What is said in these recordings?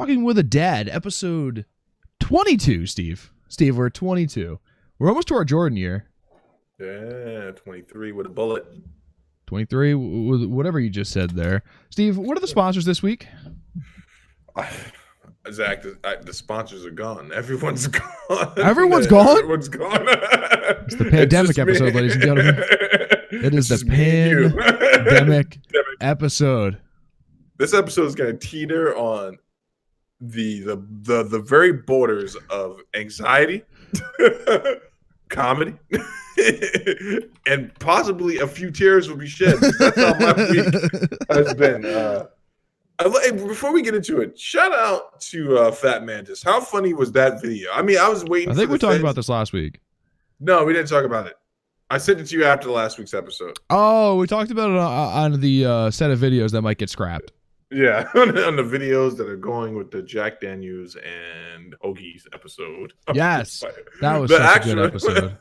Talking with a Dad, episode 22, Steve. Steve, we're 22. We're almost to our Jordan year. Yeah, 23 with a bullet. 23, whatever you just said there. Steve, what are the sponsors this week? Zach, the sponsors are gone. Everyone's gone. Everyone's gone? Everyone's gone. It's the pandemic episode, ladies and gentlemen. It is the pandemic episode. This episode is going to teeter on the very borders of anxiety, comedy, and possibly a few tears will be shed. That's how my week has been. Before we get into it, shout out to Fat Mantis. How funny was that video? I mean, I was waiting. I think we talked about this last week. No, we didn't talk about it. I sent it to you after last week's episode. Oh, we talked about it on the set of videos that might get scrapped. Yeah, on the videos that are going with the Jack Daniels and Hoagie's episode. Yes, that was such a good episode.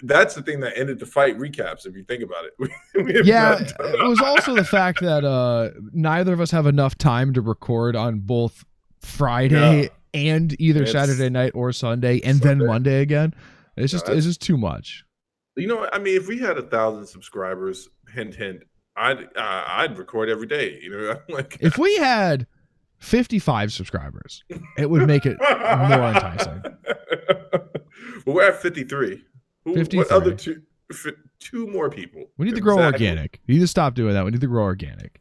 That's the thing that ended the fight recaps, if you think about it. Yeah, it was also the fact that neither of us have enough time to record on both Friday and either Saturday night or Sunday, and then Monday again. It's just too much. You know what? I mean, if we had 1,000 subscribers, hint, hint, I'd record every day. You know, like if we had 55 subscribers, it would make it more enticing. Well, we're at 53. 53. What other two more people? We need to grow organic. You need to stop doing that. We need to grow organic.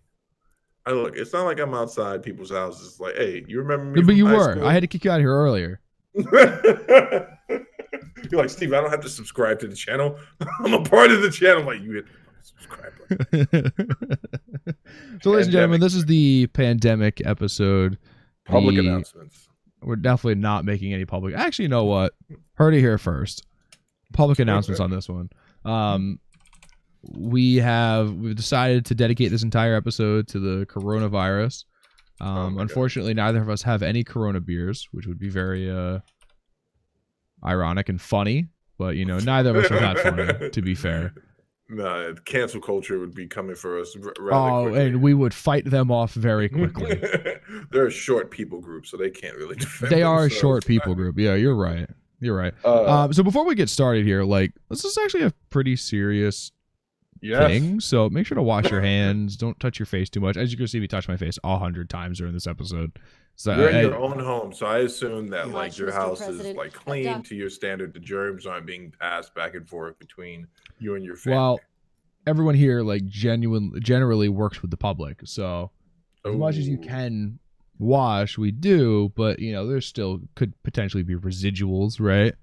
Look, it's not like I'm outside people's houses. Like, hey, you remember me? No, but you were. School? I had to kick you out of here earlier. You're like, Steve, I don't have to subscribe to the channel. I'm a part of the channel. Like, you hit subscribe button. So, ladies and gentlemen, this is the pandemic episode. Public announcements. We're definitely not making any public. Actually, you know what? Heard it here first. Public announcements on this one. We've decided to dedicate this entire episode to the coronavirus. Unfortunately, neither of us have any Corona beers, which would be very ironic and funny. But you know, neither of us are that funny, to be fair. No, cancel culture would be coming for us rather quickly. And we would fight them off very quickly. They're a short people group, so they can't really defend They are a themselves. short people group. Yeah, you're right. You're right. So before we get started here, like, this is actually a pretty serious thing. So make sure to wash your hands. Don't touch your face too much. As you can see, we touched my face 100 times during this episode. So you're in your own home, so I assume that like your house is like clean to your standard. The germs aren't being passed back and forth between you and your family. Well, everyone here like generally works with the public, so as much as you can wash, we do. But you know, there still could potentially be residuals, right?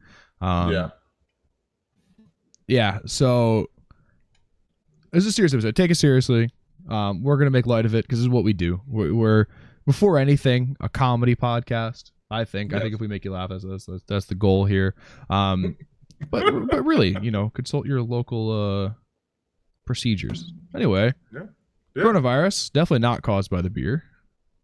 Yeah. So this is a serious episode. Take it seriously. We're gonna make light of it because this is what we do. We're before anything a comedy podcast. I think if we make you laugh, that's the goal here. But really, you know, consult your local procedures. Anyway, coronavirus definitely not caused by the beer.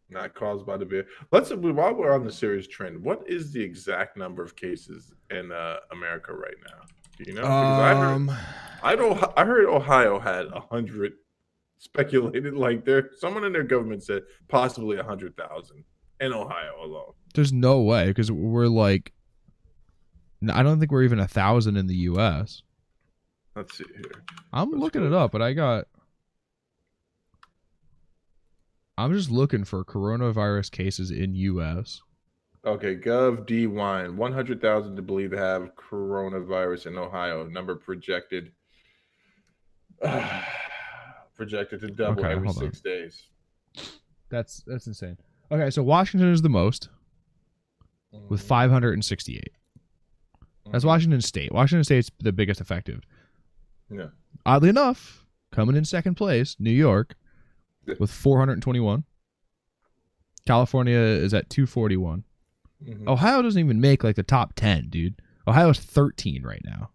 Not caused by the beer. While we're on the serious trend, what is the exact number of cases in America right now? Do you know? Because I heard Ohio had 100. Speculated like someone in their government said possibly 100,000 in Ohio alone. There's no way, because we're like, I don't think we're even 1,000 in the U.S. Let's see here. I'm looking it up, but I'm just looking for coronavirus cases in U.S. Okay, GovD Wine, 100,000 to believe they have coronavirus in Ohio. Number projected. Projected to double every 6 days. That's insane. Okay, so Washington is the most with 568. That's Washington State. Washington State's the biggest affected. Yeah. Oddly enough, coming in second place, New York with 421. California is at 241. Ohio doesn't even make like the top 10, dude. Ohio's 13 right now.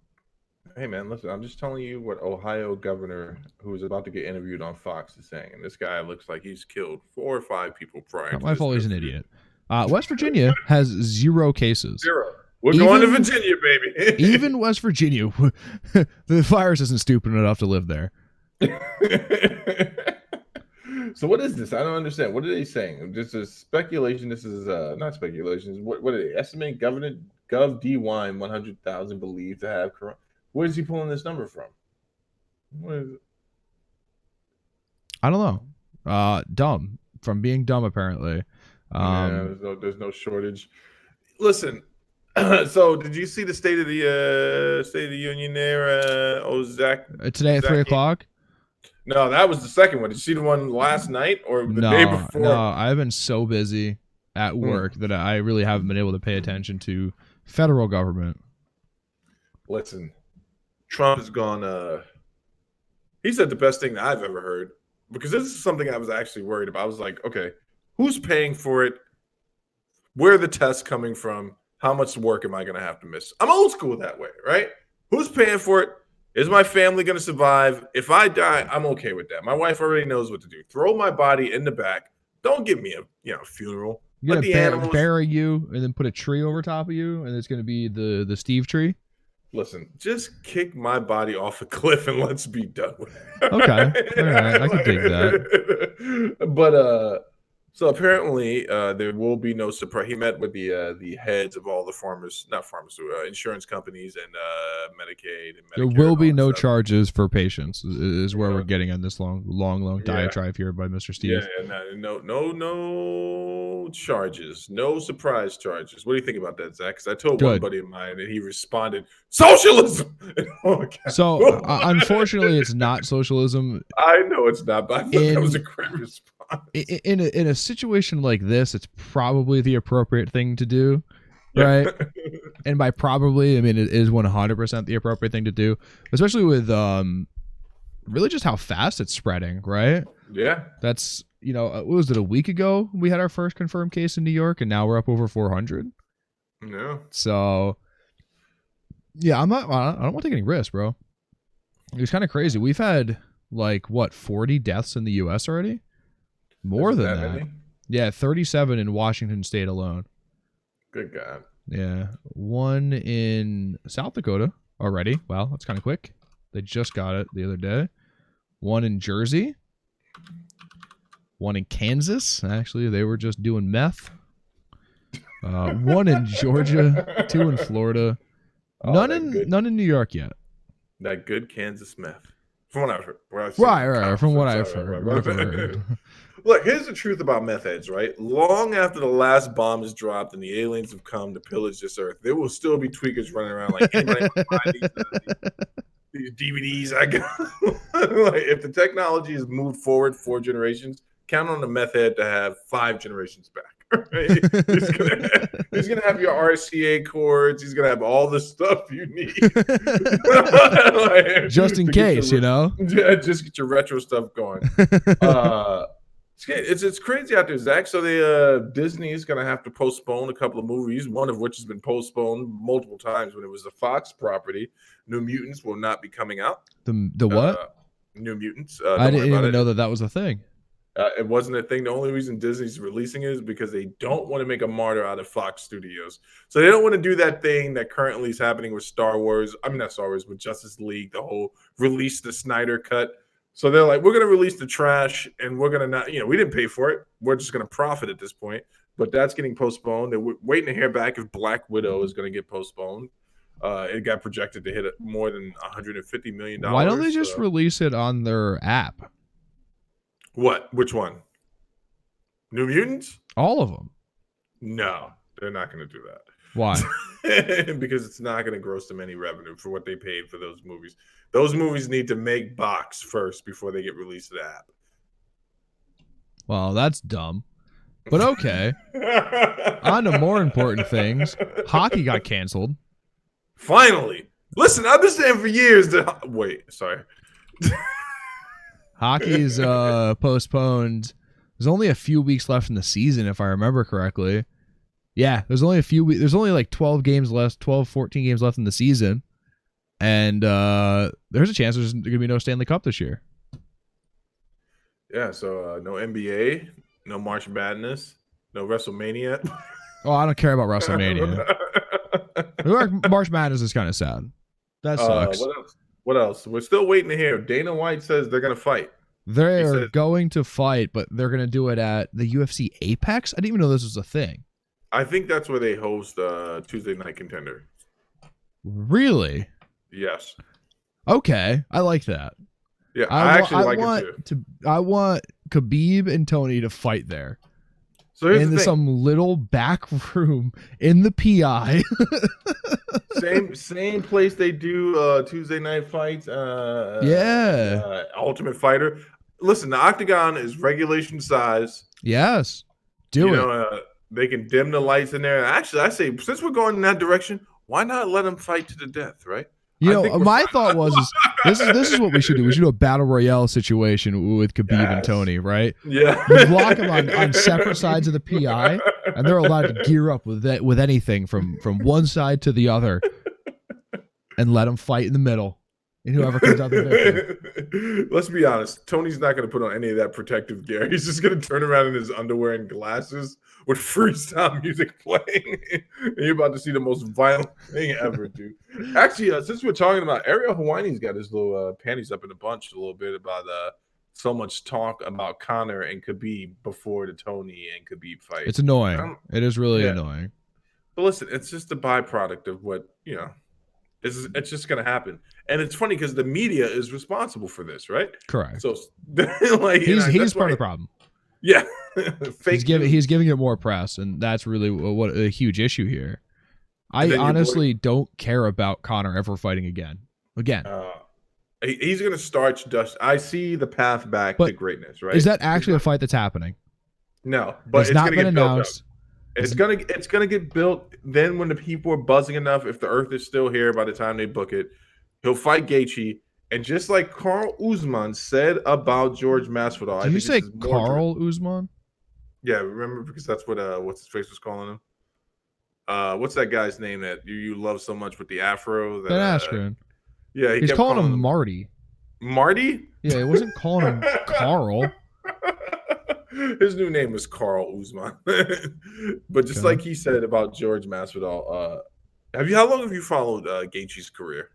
Hey, man, listen, I'm just telling you what Ohio governor, who is about to get interviewed on Fox, is saying. And this guy looks like he's killed 4 or 5 people prior to this. Not my fault, he's an idiot. West Virginia has 0 cases. 0. We're going to Virginia, baby. Even West Virginia, the virus isn't stupid enough to live there. So what is this? I don't understand. What are they saying? This is speculation. This is not speculation. What are they? Estimate Gov D-Wine 100,000 believed to have corona. Where is he pulling this number from? What is it? I don't know. Dumb. From being dumb, apparently. Yeah, there's no shortage. Listen, so did you see the State of the Union there? Zach. Today at 3:00. No, that was the second one. Did you see the one last night or the day before? No, I've been so busy at work that I really haven't been able to pay attention to federal government. Listen, Trump has gone. He said the best thing that I've ever heard, because this is something I was actually worried about. I was like, okay, who's paying for it? Where are the tests coming from? How much work am I going to have to miss? I'm old school that way, right? Who's paying for it? Is my family going to survive? If I die, I'm okay with that. My wife already knows what to do. Throw my body in the back. Don't give me a funeral. You're gonna bury you and then put a tree over top of you, and it's gonna be the Steve tree. Listen, just kick my body off a cliff and let's be done with it. Okay, all right, I can dig that. But so apparently there will be no surprise. He met with the heads of all the insurance companies and Medicaid and Medicare. There will be no charges for patients. Is where we're getting on this long diatribe here by Mr. Steve. Yeah, no charges, no surprise charges. What do you think about that, Zach? Because I told one buddy of mine and he responded, "Socialism." So unfortunately, it's not socialism. I know it's not, but I thought that was a great response. In a situation like this, it's probably the appropriate thing to do, right? And by probably, I mean it is 100% the appropriate thing to do, especially with really just how fast it's spreading, right? Yeah, that's what was it, a week ago we had our first confirmed case in New York, and now we're up over 400. No, so yeah, I don't want to take any risks, bro. It's kind of crazy. We've had 40 deaths in the U.S. already. More than that. Many? Yeah, 37 in Washington State alone. Good God. Yeah. One in South Dakota already. Wow, that's kind of quick. They just got it the other day. One in Jersey. One in Kansas. Actually, they were just doing meth. One in Georgia. Two in Florida. None in New York yet. That good Kansas meth. From what I've heard. Right. From what I've heard. Look, here's the truth about meth heads, right? Long after the last bomb is dropped and the aliens have come to pillage this earth, there will still be tweakers running around like, anybody want to buy these DVDs I got? If the technology has moved forward 4 generations, count on the meth head to have 5 generations back. Right? He's gonna have your RCA cords. He's gonna have all the stuff you need, just in case, Yeah, just get your retro stuff going. It's crazy out there, Zach. So Disney is gonna have to postpone a couple of movies, one of which has been postponed multiple times when it was a Fox property. New Mutants will not be coming out. The what? New Mutants. I didn't even know that was a thing. It wasn't a thing. The only reason Disney's releasing it is because they don't want to make a martyr out of Fox Studios. So they don't want to do that thing that currently is happening with Star Wars. I mean, not Star Wars, with Justice League, the whole release the Snyder cut. So they're like, we're going to release the trash and we're going to not, we didn't pay for it. We're just going to profit at this point. But that's getting postponed. They're waiting to hear back if Black Widow is going to get postponed. It got projected to hit more than $150 million. Why don't they just release it on their app? What? Which one? New Mutants? All of them. No, they're not going to do that. Why? Because it's not going to gross them any revenue for what they paid for those movies. Those movies need to make box first before they get released to the app. Well, that's dumb. But okay. On to more important things. Hockey got canceled. Finally. Listen, I've been saying for years that... Wait, sorry. Hockey's postponed. There's only a few weeks left in the season, if I remember correctly. Yeah, there's only a few weeks. There's only like 14 games left in the season. And there's a chance there's going to be no Stanley Cup this year. Yeah, so no NBA, no March Madness, no WrestleMania. Oh, I don't care about WrestleMania. March Madness is kind of sad. That sucks. What else? We're still waiting to hear. Dana White says they're going to fight. They're said, going to fight, but they're going to do it at the UFC Apex. I didn't even know this was a thing. I think that's where they host Tuesday Night Contender. Really? Yes. Okay, I like that. Yeah, I actually like it too. I want Khabib and Tony to fight there. So here's the in thing. some little back room in the PI. same place they do Tuesday night fights. Ultimate Fighter. Listen, the Octagon is regulation size. Yes, do it. They can dim the lights in there. Actually, I say since we're going in that direction, why not let them fight to the death, right? You know, my thought was this is what we should do. We should do a battle royale situation with Khabib and Tony, right? Yeah, you block them on separate sides of the PI, and they're allowed to gear up with anything from one side to the other, and let them fight in the middle, and whoever comes out the victor. Let's be honest. Tony's not going to put on any of that protective gear. He's just going to turn around in his underwear and glasses with freestyle music playing. And you're about to see the most violent thing ever, dude. Actually, since we're talking about Ariel Helwani's got his little panties up in a bunch a little bit about so much talk about Conor and Khabib before the Tony and Khabib fight. It's annoying. It is really annoying. But listen, it's just a byproduct of what, it's just going to happen. And it's funny because the media is responsible for this, right? Correct. So like, he's part of the problem. Yeah. He's giving it more press, and that's really what a huge issue here. I honestly don't care about Conor ever fighting again. He's going to starch dust. I see the path back to greatness, right? Is that actually a fight that's happening? No, but it's not been announced. It's gonna get built. Then when the people are buzzing enough, if the earth is still here by the time they book it, he'll fight Gaethje. And just like Carl Usman said about George Masvidal, did you say Carl Usman? Yeah, remember, because that's what what's his face was calling him. What's that guy's name that you love so much with the afro? Ben Askren. Yeah, he's calling him Marty. Marty? Yeah, he wasn't calling him Carl. His new name is Carl Usman. But just like he said about George Masvidal, how long have you followed Gaethje's career?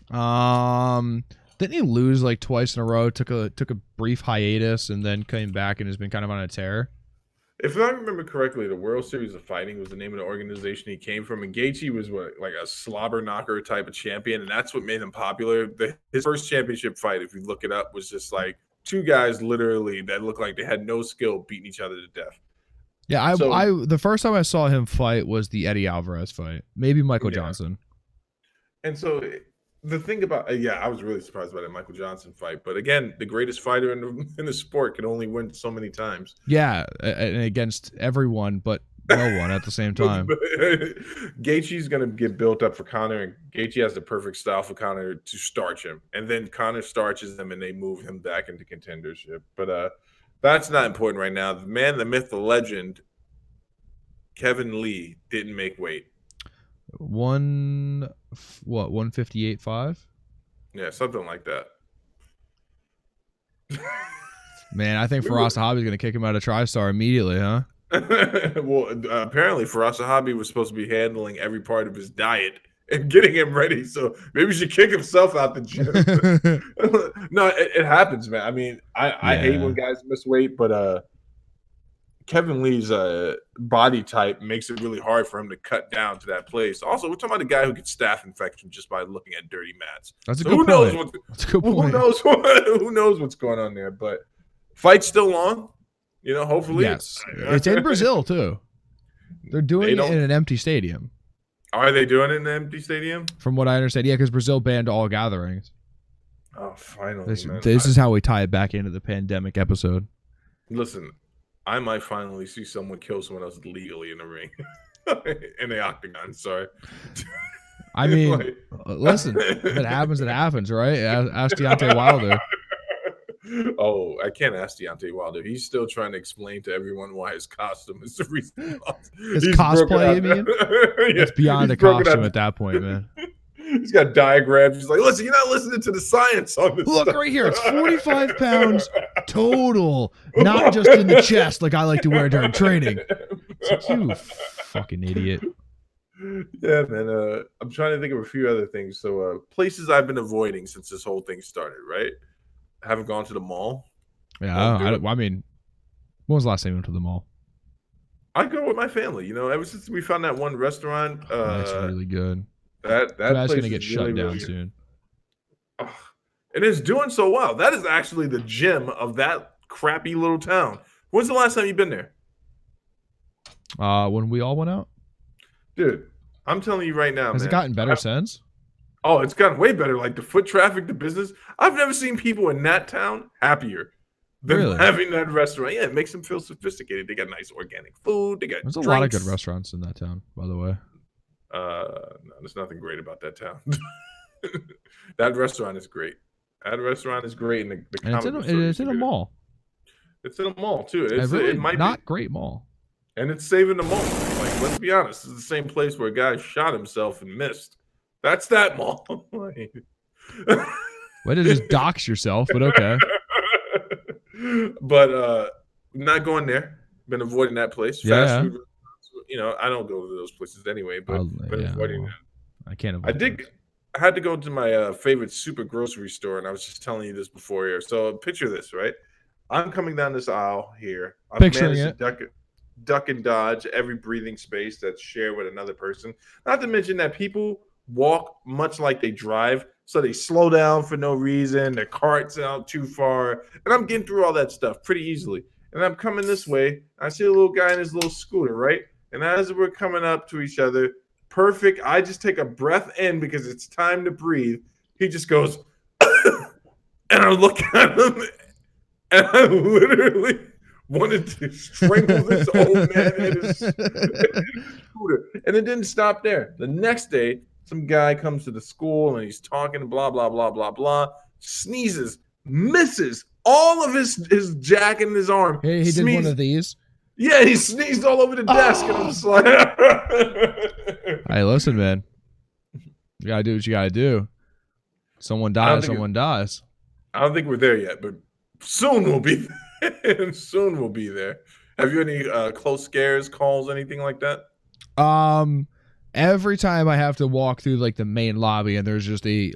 Didn't he lose like twice in a row? Took a brief hiatus and then came back and has been kind of on a tear. If I remember correctly, the World Series of Fighting was the name of the organization he came from, and Gaethje was like a slobber knocker type of champion, and that's what made him popular. His first championship fight, if you look it up, was just like two guys literally that looked like they had no skill beating each other to death. Yeah, the first time I saw him fight was the Eddie Alvarez fight, maybe Michael Johnson. And so the thing about I was really surprised by that Michael Johnson fight, but again, the greatest fighter in the sport can only win so many times. Yeah, and against everyone but no one at the same time. Gaethje's going to get built up for Conor, and Gaethje has the perfect style for Conor to starch him, and then Conor starches him, and they move him back into contendership. But that's not important right now. The man, the myth, the legend, Kevin Lee didn't make weight. 158.5? Yeah, something like that. Man, I think Firas Zahabi's going to kick him out of TriStar immediately, huh? Well, apparently Firas Zahabi was supposed to be handling every part of his diet and getting him ready. So maybe he should kick himself out the gym. No, it happens, man. I mean, I hate when guys miss weight, but Kevin Lee's body type makes it really hard for him to cut down to that place. Also, we're talking about a guy who gets staph infection just by looking at dirty mats. That's a good point. Who knows what's going on there? But fight's still long. Hopefully. Yes. It's in Brazil, too. They're doing it in an empty stadium. Are they doing it in an empty stadium? From what I understand, yeah, because Brazil banned all gatherings. Oh, finally, This is how we tie it back into the pandemic episode. Listen, I might finally see someone kill someone else legally in the ring. In the octagon, sorry. I mean, listen, if it happens, it happens, right? Ask Deontay Wilder. Oh, I can't ask Deontay Wilder. He's still trying to explain to everyone why his costume is the reason. His cosplay, you mean? It's beyond a costume at that point, man. He's got diagrams. He's like, listen, you're not listening to the science on this. Look right here. It's 45 pounds total, not just in the chest like I like to wear during training. It's like, you fucking idiot. Yeah, man. I'm trying to think of a few other things. So places I've been avoiding since this whole thing started, right? haven't gone to the mall. Yeah, I mean, when was the last time you went to the mall? I go with my family. Ever since we found that one restaurant, That's really good. that That's place gonna get is shut really, down really good. soon. Ugh. And it's doing so well. That is actually the gem of that crappy little town. When's the last time you've been there? When we all went out, Dude, I'm telling you right now, has it man. gotten better since? Oh, it's gotten way better. Like the foot traffic, the business. I've never seen people in that town happier than Really? having that restaurant. Yeah, it makes them feel sophisticated. They got nice organic food. They got There's a drinks. lot of good restaurants in that town, by the way. No, there's nothing great about that town. That restaurant is great. That restaurant is great, and the And it's in a mall. It's in a mall too. It might not be, great mall. and it's saving the mall. Like, let's be honest, it's the same place where a guy shot himself and missed. That's that mall. Way to just dox yourself, but okay. But not going there. Been avoiding that place. Fast Yeah. food. I don't go to those places anyway. But been avoiding well, that. I can't avoid I had to go to my favorite super grocery store, and I was just telling you this before here. So picture this, right? I'm coming down this aisle here. I've Picturing managed to duck and dodge every breathing space that's shared with another person. Not to mention that people walk much like they drive, so they slow down for no reason. Their cart's out too far, and I'm getting through all that stuff pretty easily. And I'm coming this way. I see a little guy in his little scooter, right? And as we're coming up to each other, perfect. I just take a breath in because it's time to breathe. He just goes, and I look at him, and I literally wanted to strangle this old man in his scooter. And it didn't stop there. The next day, some guy comes to the school and he's talking, blah, blah, blah, blah, blah, sneezes, misses all of his jack in his arm. He did one of these. Yeah, he sneezed all over the desk, and I'm just like, hey, listen, man. You gotta do what you gotta do. Someone dies, someone dies. I don't think we're there yet, but soon we'll be there. Soon we'll be there. Have you any close scares, calls, anything like that? Every time I have to walk through like the main lobby and there's just a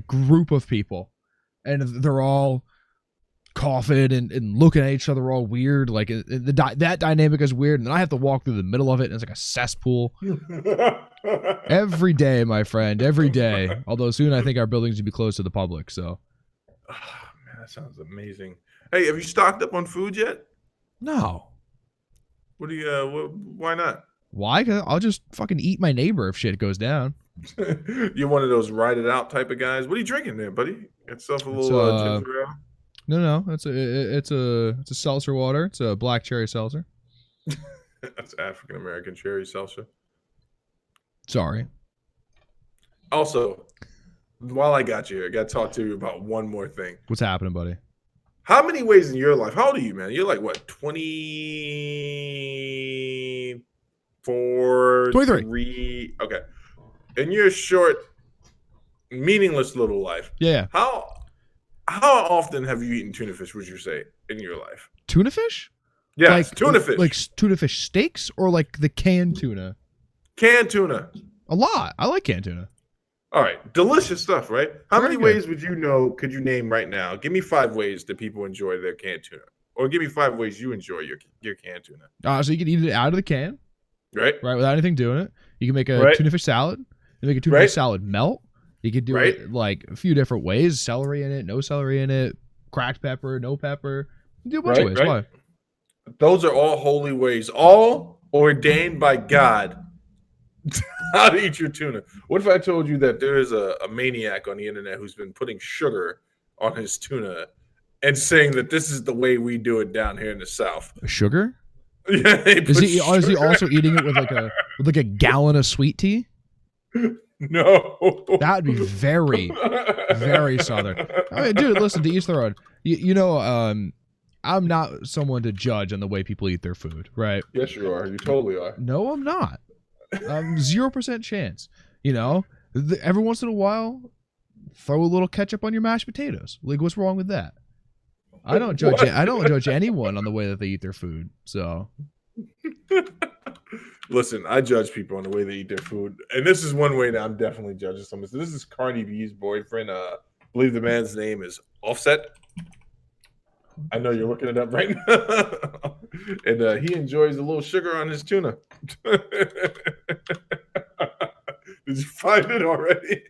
group of people and they're all coughing and looking at each other all weird, like that dynamic is weird, and then I have to walk through the middle of it and it's like a cesspool. Every day, my friend, every day. Although soon I think our buildings will be closed to the public, so. Oh, man, that sounds amazing. Hey, have you stocked up on food yet? No. What do you why not? Why? 'Cause I'll just fucking eat my neighbor if shit goes down. You're one of those ride it out type of guys. What are you drinking there, buddy? Get yourself a little ginger ale. No, it's a seltzer water. It's a black cherry seltzer. That's African American cherry seltzer. Sorry. Also, while I got you here, I got to talk to you about one more thing. What's happening, buddy? How many ways in your life? How old are you, man? You're like what? 24, 23. 3. Okay. In your short, meaningless little life. Yeah. How often have you eaten tuna fish, would you say, in your life? Tuna fish? Yeah, like, tuna fish. Like tuna fish steaks or like the canned tuna? Canned tuna. A lot. I like canned tuna. All right. Delicious stuff, right? How Very many ways could you name right now? Give me 5 ways that people enjoy their canned tuna. Or give me 5 ways you enjoy your canned tuna. So you can eat it out of the can. Right? Right, without anything doing it. You can make a tuna fish salad. You make a tuna fish salad melt. You could do it like a few different ways. Celery in it, no celery in it, cracked pepper, no pepper. You do a bunch of ways. Why? Those are all holy ways, all ordained by God. How to eat your tuna. What if I told you that there is a maniac on the internet who's been putting sugar on his tuna and saying that this is the way we do it down here in the South? Sugar? Yeah. Is he also eating it with like a gallon of sweet tea? No. That'd be very, very Southern. I mean, dude, listen, to each their own. I'm not someone to judge on the way people eat their food, right? Yes, you are. You totally are. No, I'm not. 0% chance. Every once in a while, throw a little ketchup on your mashed potatoes. Like, what's wrong with that? I don't judge. I don't judge anyone on the way that they eat their food. So. Listen, I judge people on the way they eat their food, and this is one way that I'm definitely judging someone. So this is Cardi B's boyfriend, believe the man's name is Offset. I know you're looking it up right now. And he enjoys a little sugar on his tuna. Did you find it already?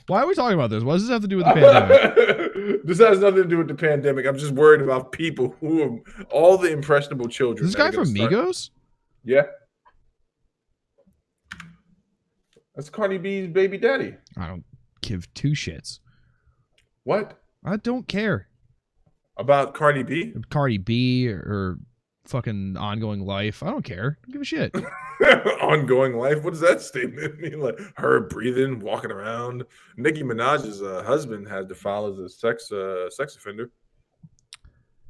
Why are we talking about this? What does this have to do with the pandemic? This has nothing to do with the pandemic. I'm just worried about people who are all the impressionable children. Is this guy from Migos? Yeah. That's Cardi B's baby daddy. I don't give two shits. What? I don't care About Cardi B? Cardi B or fucking Ongoing Life. I don't care. I don't give a shit. Ongoing life? What does that statement mean? Like her breathing, walking around. Nicki Minaj's husband had to file as a sex offender.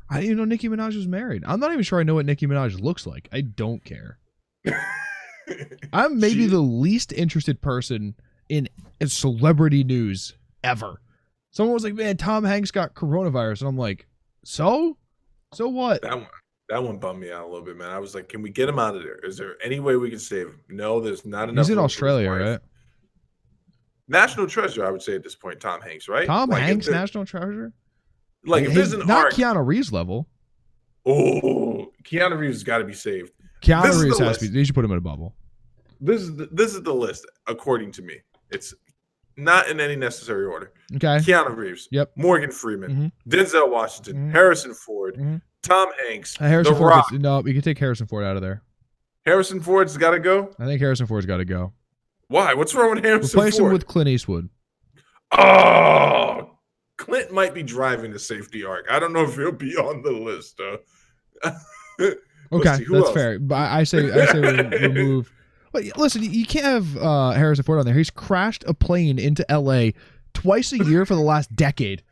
I didn't even know Nicki Minaj was married. I'm not even sure I know what Nicki Minaj looks like. I don't care. I'm maybe the least interested person in celebrity news ever. Someone was like, man, Tom Hanks got coronavirus. And I'm like, so what? That one bummed me out a little bit, man. I was like, can we get him out of there? Is there any way we can save him? No, there's not enough. He's in Australia, right? National treasure, I would say at this point, Tom Hanks, right? Tom Hanks, national treasure? Like, if there's an not arc. Keanu Reeves level. Oh, Keanu Reeves has got to be saved. Keanu Reeves has to be. They should put him in a bubble. This is the list, according to me. It's not in any necessary order. Okay. Keanu Reeves. Yep. Morgan Freeman. Denzel Washington. Harrison Ford. Tom Hanks. Harrison The Ford. Rock. No, you can take Harrison Ford out of there. Harrison Ford's got to go? I think Harrison Ford's got to go. Why? What's wrong with Harrison Replace Ford? him with Clint Eastwood. Oh, Clint might be driving the safety arc. I don't know if he'll be on the list. Okay, that's fair. But I say remove. But listen, you can't have Harrison Ford on there. He's crashed a plane into L.A. twice a year for the last decade.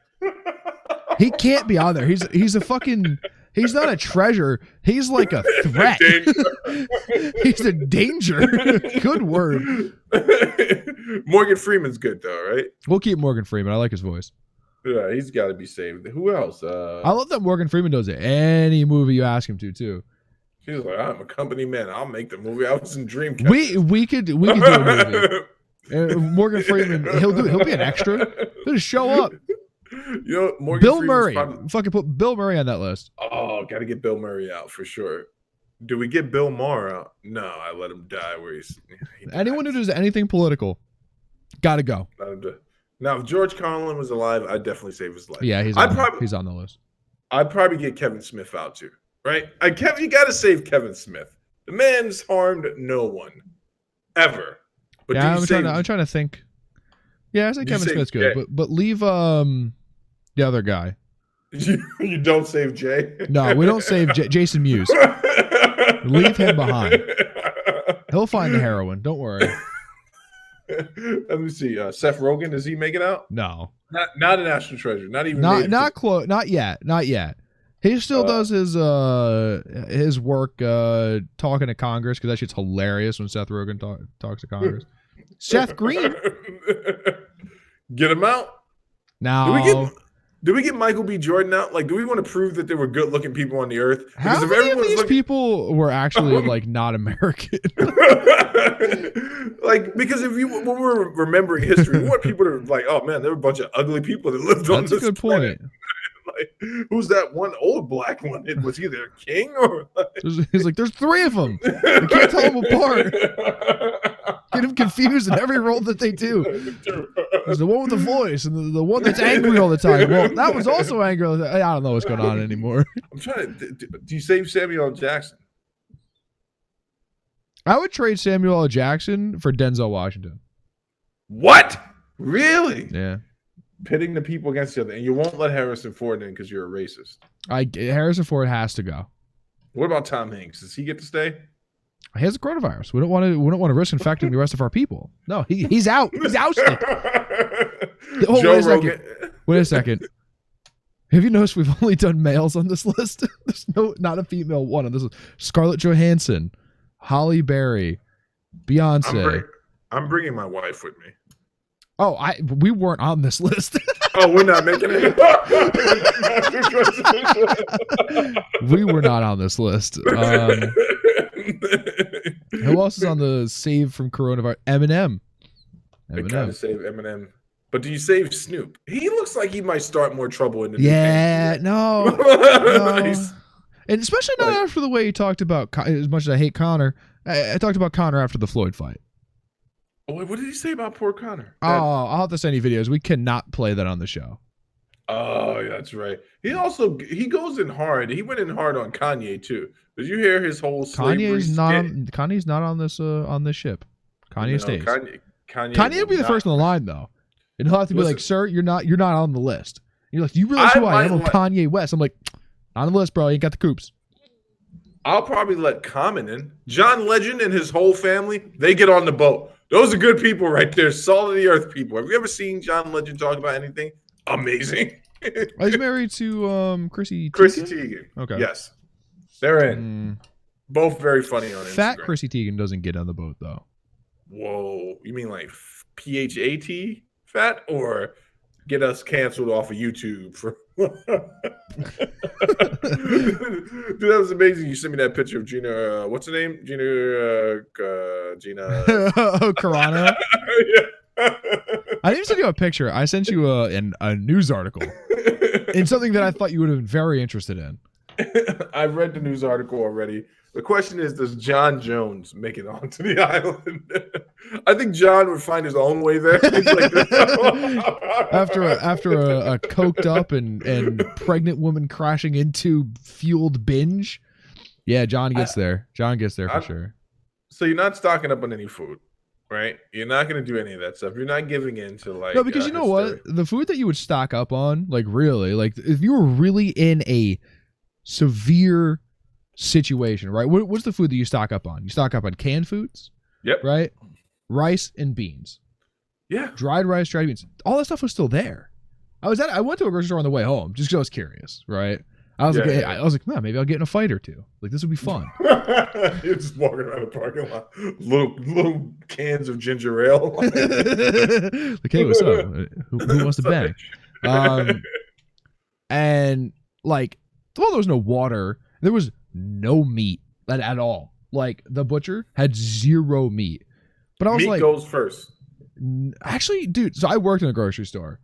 He can't be on there. He's a fucking. He's not a treasure. He's like a threat. He's a danger. Good word. Morgan Freeman's good though, right? We'll keep Morgan Freeman. I like his voice. Yeah, he's got to be saved. Who else? I love that Morgan Freeman does it. Any movie you ask him to, too. He's like, I'm a company man. I'll make the movie. I was in Dreamcatcher. We could do a movie. Morgan Freeman, he'll be an extra. He'll just show up. You know, Morgan Bill Freeman's Murray. probably... Fucking put Bill Murray on that list. Oh, got to get Bill Murray out for sure. Do we get Bill Maher out? No, I let him die where he anyone who does anything political, gotta go. Now, if George Carlin was alive, I'd definitely save his life. Yeah, he's on the list. I'd probably get Kevin Smith out too, right? You got to save Kevin Smith. The man's harmed no one ever. But yeah, I'm trying to think. Yeah, I say Kevin Smith's good, but leave the other guy. You don't save Jay? No, we don't save Jason Mewes. Leave him behind. He'll find the heroin. Don't worry. Let me see. Seth Rogen, does he make it out? No. Not a national treasure. Not even. Not close. Not yet. He still does his work talking to Congress, because that shit's hilarious when Seth Rogen talks to Congress. Seth Green. Get him out. Now. Do we get Michael B. Jordan out? Like, do we want to prove that there were good-looking people on the earth? How many of these people were actually like not American? Like, because when we're remembering history, we want people to like, oh man, there were a bunch of ugly people that lived on this planet. That's a good point. Like, who's that one old black one? Was he their king? Or he's like, there's three of them. I can't tell them apart. Get them confused in every role that they do. There's the one with the voice and the one that's angry all the time. Well, that was also angry all the time. I don't know what's going on anymore. I'm trying to. Do you save Samuel L. Jackson? I would trade Samuel L. Jackson for Denzel Washington. What? Really? Yeah. Pitting the people against each other, and you won't let Harrison Ford in because you're a racist. Harrison Ford has to go. What about Tom Hanks? Does he get to stay? He has a coronavirus. We don't want to risk infecting the rest of our people. No, he's out. He's ousted. Wait a second. Have you noticed we've only done males on this list? There's not a female one on this list. Scarlett Johansson, Halle Berry, Beyonce. I'm bringing my wife with me. Oh, we weren't on this list. Oh, we're not making it. We were not on this list. Who else is on the save from coronavirus? Eminem. They gotta save Eminem. But do you save Snoop? He looks like he might start more trouble in the Yeah, no. And especially not after the way he talked about, as much as I hate Conor, I talked about Conor after the Floyd fight. Oh, what did he say about poor Conor? I'll have to send you videos. We cannot play that on the show. Oh, yeah, that's right. He goes in hard. He went in hard on Kanye too. Did you hear his whole slavery Kanye's not on this ship. Kanye stays. Kanye would be the first on the line though. And he'll have to be like, "Sir, you're not on the list." And you're like, "Do you realize who I am? I'm Kanye West." I'm like, "On the list, bro. You ain't got the coops." I'll probably let Common in. John Legend and his whole family, they get on the boat. Those are good people right there. Salt of the earth people. Have you ever seen John Legend talk about anything? Amazing. He's married to Chrissy Teigen? Chrissy Teigen. Okay. Yes. They're in. Both very funny on Instagram. Fat Chrissy Teigen doesn't get on the boat though. Whoa. You mean like PHAT fat, or get us canceled off of YouTube for Dude, that was amazing. You sent me that picture of Gina. What's her name? Gina Carano. Yeah. I didn't send you a picture. I sent you a news article in something that I thought you would have been very interested in. I read the news article already. The question is, does John Jones make it onto the island? I think John would find his own way there. after a coked up and pregnant woman crashing into fueled binge. Yeah, John gets there. John gets there for sure. So you're not stocking up on any food, right? You're not going to do any of that stuff. You're not giving in to like no, because you know what? The food that you would stock up on, like really, like if you were really in a severe situation, right? What's the food that you stock up on? You stock up on canned foods. Yep. Right? Rice and beans. Yeah. Dried rice, dried beans. All that stuff was still there. I went to a grocery store on the way home just because I was curious, right? I was like, man, maybe I'll get in a fight or two. Like this would be fun. You're just walking around the parking lot, little cans of ginger ale. Like, hey, what's up? Who wants to bang? And like, well, there was no water. There was no meat at all. Like the butcher had zero meat. But I was meat goes first. Actually, dude, so I worked in a grocery store.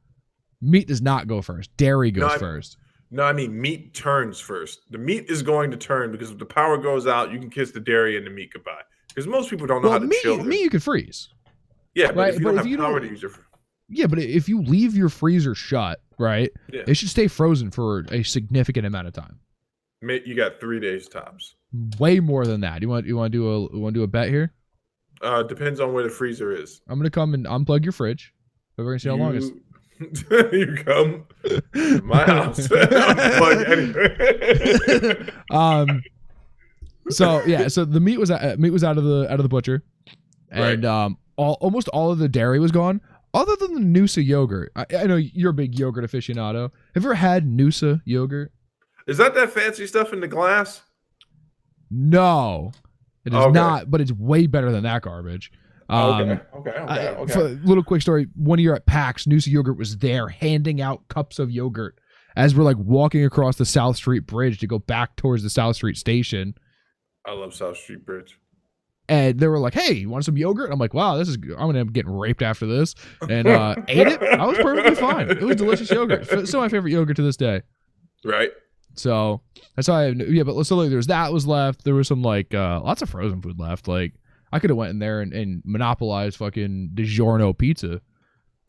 Meat does not go first. Dairy goes first. No, I mean meat turns first. The meat is going to turn because if the power goes out, you can kiss the dairy and the meat goodbye. Because most people don't know how to chill. Meat you can freeze. Yeah, but right? If you don't have power to use your... Yeah, but if you leave your freezer shut, right, it should stay frozen for a significant amount of time. You got 3 days tops. Way more than that. You want to do a bet here? Depends on where the freezer is. I'm gonna come and unplug your fridge. We're gonna see how long it's. You come to my house. Unplug anyway. So yeah. So the meat was out of the butcher, and almost all of the dairy was gone, other than the Noosa yogurt. I know you're a big yogurt aficionado. Have you ever had Noosa yogurt? Is that fancy stuff in the glass? No, it is not. But it's way better than that garbage. Okay. For a little quick story, one year at PAX, Noosa Yogurt was there handing out cups of yogurt as we're like walking across the South Street Bridge to go back towards the South Street Station. I love South Street Bridge. And they were like, "Hey, you want some yogurt?" And I'm like, "Wow, this is good. I'm gonna end up getting raped after this." And ate it. I was perfectly fine. It was delicious yogurt. Still my favorite yogurt to this day. Right. So that's why but so like, there's that was left. There was some like lots of frozen food left. Like I could have went in there and monopolized fucking DiGiorno pizza.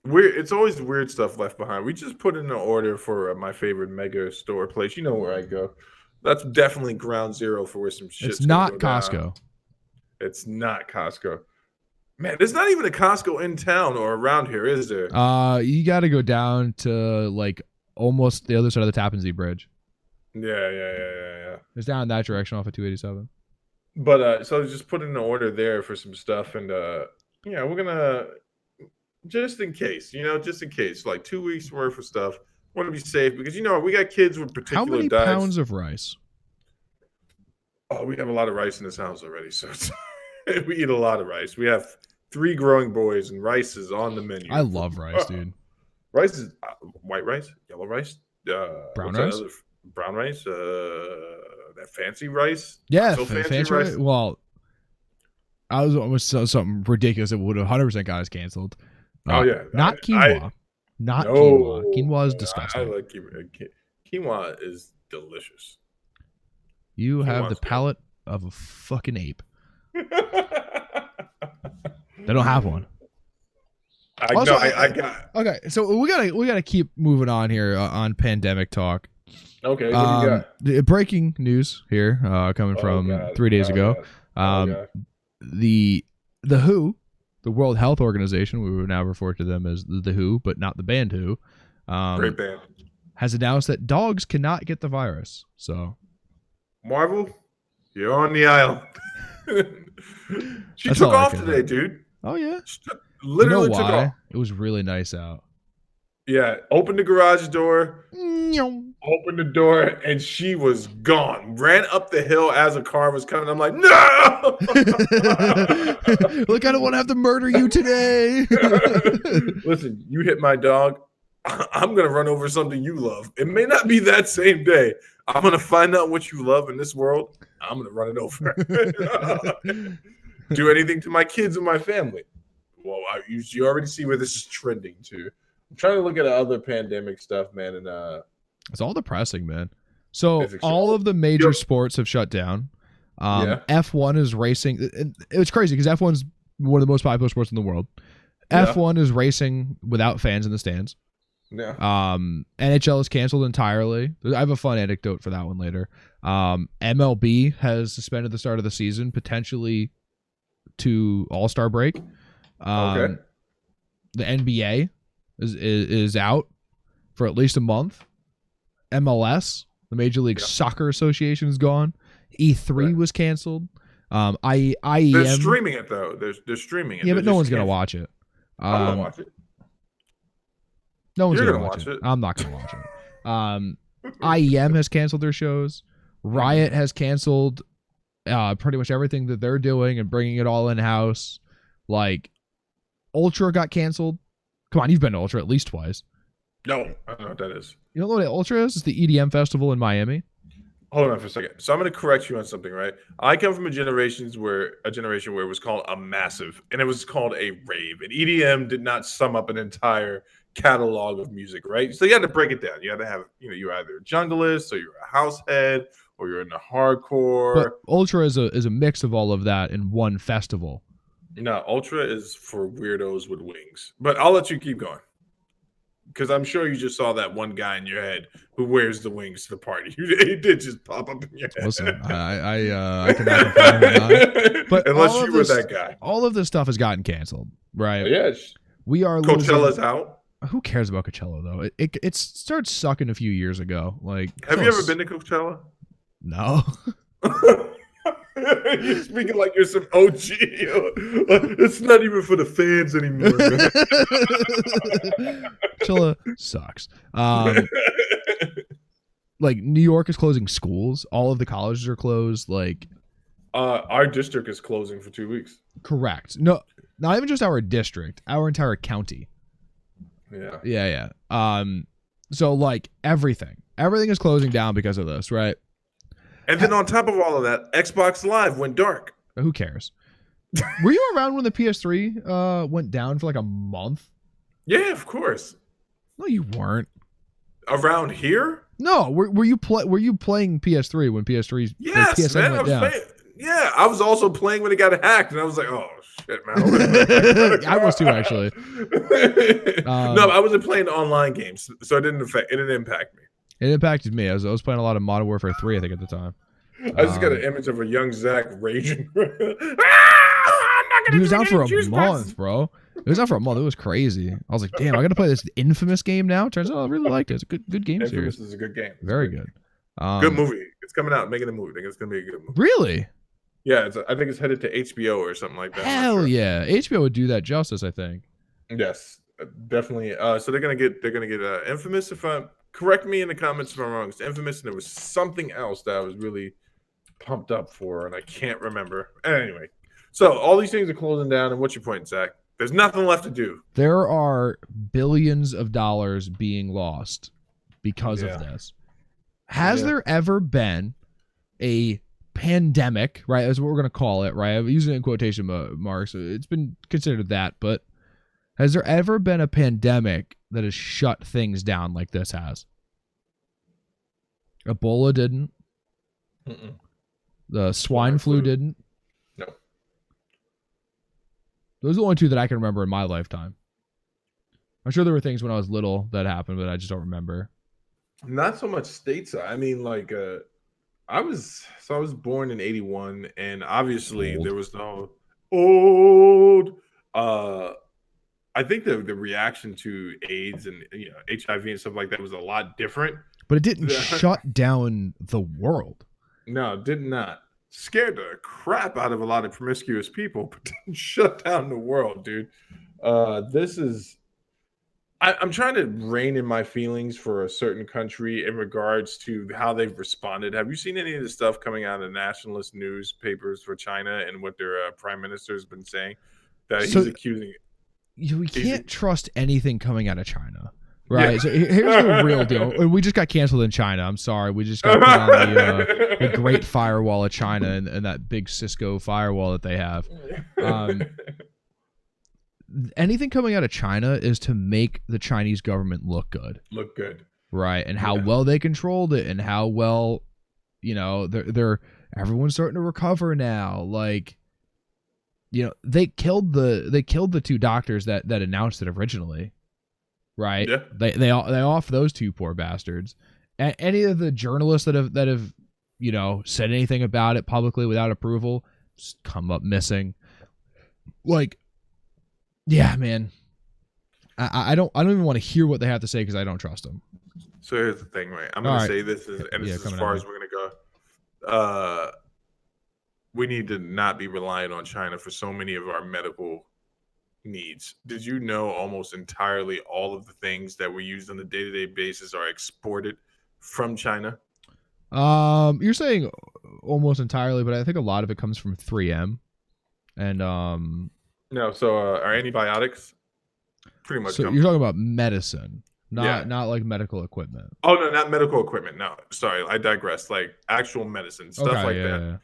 It's always weird stuff left behind. We just put in an order for my favorite mega store place. You know where I go. That's definitely ground zero for where some shit. It's not Costco. Down. It's not Costco. Man, there's not even a Costco in town or around here, is there? You got to go down to like almost the other side of the Tappan Zee Bridge. Yeah. It's down in that direction off of 287. But so just put in an order there for some stuff, and we're gonna just in case, like 2 weeks worth of stuff. Want to be safe because we got kids with particular How many diets. pounds of rice? Oh, we have a lot of rice in this house already, so we eat a lot of rice. We have 3 growing boys, and rice is on the menu. I love rice, dude. Rice is white rice, yellow rice, brown rice, brown rice, that fancy rice. Yeah, fancy rice. Well, I was almost something ridiculous that would have 100% got us canceled. Oh yeah, not quinoa. Not No, quinoa. Quinoa is I disgusting. like quinoa. Quinoa is delicious. You have the Quinoa's good. palate of a fucking ape. They don't have one. I Also, know. I got. Okay, so we gotta keep moving on here on pandemic talk. Okay, what do you got? The breaking news here, coming from God. 3 days ago. God. The WHO, the World Health Organization, we would now refer to them as the WHO, but not the band Who, Great band. has announced that dogs cannot get the virus. So Marvel, you're on the island. She That's took all I off can today, think. dude. Oh yeah, Literally you know took why? off. It was really nice out. Yeah, opened the garage door, Meow. opened the door, and she was gone. Ran up the hill as a car was coming. I'm like, no! Look, I don't want to have to murder you today. Listen, you hit my dog. I'm going to run over something you love. It may not be that same day. I'm going to find out what you love in this world. I'm going to run it over. Do anything to my kids and my family. Well, you already see where this is trending to. I'm trying to look at other pandemic stuff, man, and It's all depressing, man. So It's all of the major Yep. sports have shut down. Yeah. F1 is racing. And it's crazy because F1 is one of the most popular sports in the world. Yeah. F1 is racing without fans in the stands. yeah. NHL is canceled entirely. I have a fun anecdote for that one later. MLB has suspended the start of the season, potentially to All-Star break. Okay. The NBA is out for at least a month. MLS, the Major League Yep. Soccer Association, is gone. E3 Right. was canceled. They're IEM, streaming it though. They're streaming it. yeah, They're but no just one's gonna canceling- watch it. I'm gonna watch it. No one's You're gonna gonna watch watch it. it. I'm not gonna watch it. IEM has canceled their shows. Riot has canceled pretty much everything that they're doing and bringing it all in house. Like Ultra got canceled. Come on, you've been to Ultra at least twice. No, I don't know what that is. You don't know what Ultra is? It's the EDM festival in Miami. Hold on for a second. So I'm going to correct you on something, right? I come from a generation where it was called a massive, and it was called a rave. And EDM did not sum up an entire catalog of music, right? So you had to break it down. You had to have, you're either a junglist, or you're a house head, or you're in the hardcore. But Ultra is a mix of all of that in one festival. No, Ultra is for weirdos with wings. But I'll let you keep going. Because I'm sure you just saw that one guy in your head who wears the wings to the party. He did just pop up in your head. Listen, I cannot confirm or not. But unless all you of were this- that guy. All of this stuff has gotten canceled, right? Yes. We are Coachella's losing. out. Who cares about Coachella though? It started sucking a few years ago. Like, Have you ever been to Coachella? No. You're speaking like you're some OG. It's not even for the fans anymore. Coachella sucks. Like New York is closing schools. All of the colleges are closed. Like, Our district is closing for 2 weeks. correct. No, not even just our district. Our entire county. Yeah. Yeah. So like everything is closing down because of this, right? And then on top of all of that, Xbox Live went dark. Who cares? Were you around when the PS3 went down for like a month? Yeah, of course. No, you weren't. Around here? No, were you playing PS3 when PS3 Yes, PSN man. I went was down? playing. Yeah, I was also playing when it got hacked, and I was like, "Oh shit, man!" I was too, actually. No, I wasn't playing online games, so it didn't impact me. It impacted me. I was playing a lot of Modern Warfare 3, I think, at the time. I just got an image of a young Zach raging. He was out for a month, bro. It was out for a month. It was crazy. I was like, damn, I got to play this Infamous game now. Turns out I really liked it. It's a good game Infamous series. is a good game. It's Very good. good. Good movie. It's coming out. Making a movie. I think it's gonna be a good movie. Really? Yeah, I think it's headed to HBO or something like that. I'm not Hell sure. yeah. HBO would do that justice, I think. Yes, definitely. So they're gonna get Infamous. Correct me in the comments if I'm wrong. It's Infamous, and there was something else that I was really pumped up for, and I can't remember. Anyway, so all these things are closing down. And what's your point, Zach? There's nothing left to do. There are billions of dollars being lost because Yeah. of this. Has Yeah. there ever been a pandemic, right? That's what we're going to call it, right? I'm using it in quotation marks. It's been considered that, but Has there ever been a pandemic that has shut things down like this has? Ebola didn't. Mm-mm. The swine flu didn't. No. Those are the only two that I can remember in my lifetime. I'm sure there were things when I was little that happened, but I just don't remember. Not so much stateside. I mean, like, I was born in '81, and obviously there was no old. I think the reaction to AIDS and HIV and stuff like that was a lot different. But it didn't shut down the world. No, did not. Scared the crap out of a lot of promiscuous people, but didn't shut down the world, dude. This is. I'm trying to rein in my feelings for a certain country in regards to how they've responded. Have you seen any of the stuff coming out of the nationalist newspapers for China and what their prime minister has been saying? That he's accusing. We can't trust anything coming out of China. Right. Yeah. So here's the real deal. We just got canceled in China. I'm sorry. We just got put on the Great Firewall of China and that big Cisco firewall that they have. Anything coming out of China is to make the Chinese government look good. Look good. Right. And how well they controlled it and how well, they're everyone's starting to recover now. Like, they killed the two doctors that announced it originally. Right. Yeah. They off those two poor bastards. Any of the journalists that have said anything about it publicly without approval just come up missing. Like, yeah, man. I don't even want to hear what they have to say because I don't trust them. So here's the thing, right? I'm gonna say this is as far as we're gonna go. We need to not be reliant on China for so many of our medical needs. Did you know almost entirely all of the things that we use on a day-to-day basis are exported from China? You're saying almost entirely, but I think a lot of it comes from 3M. And no, so are antibiotics pretty much? So you're talking about medicine, not like medical equipment. Oh no, not medical equipment. No, sorry, I digress. Like actual medicine, stuff that. Yeah.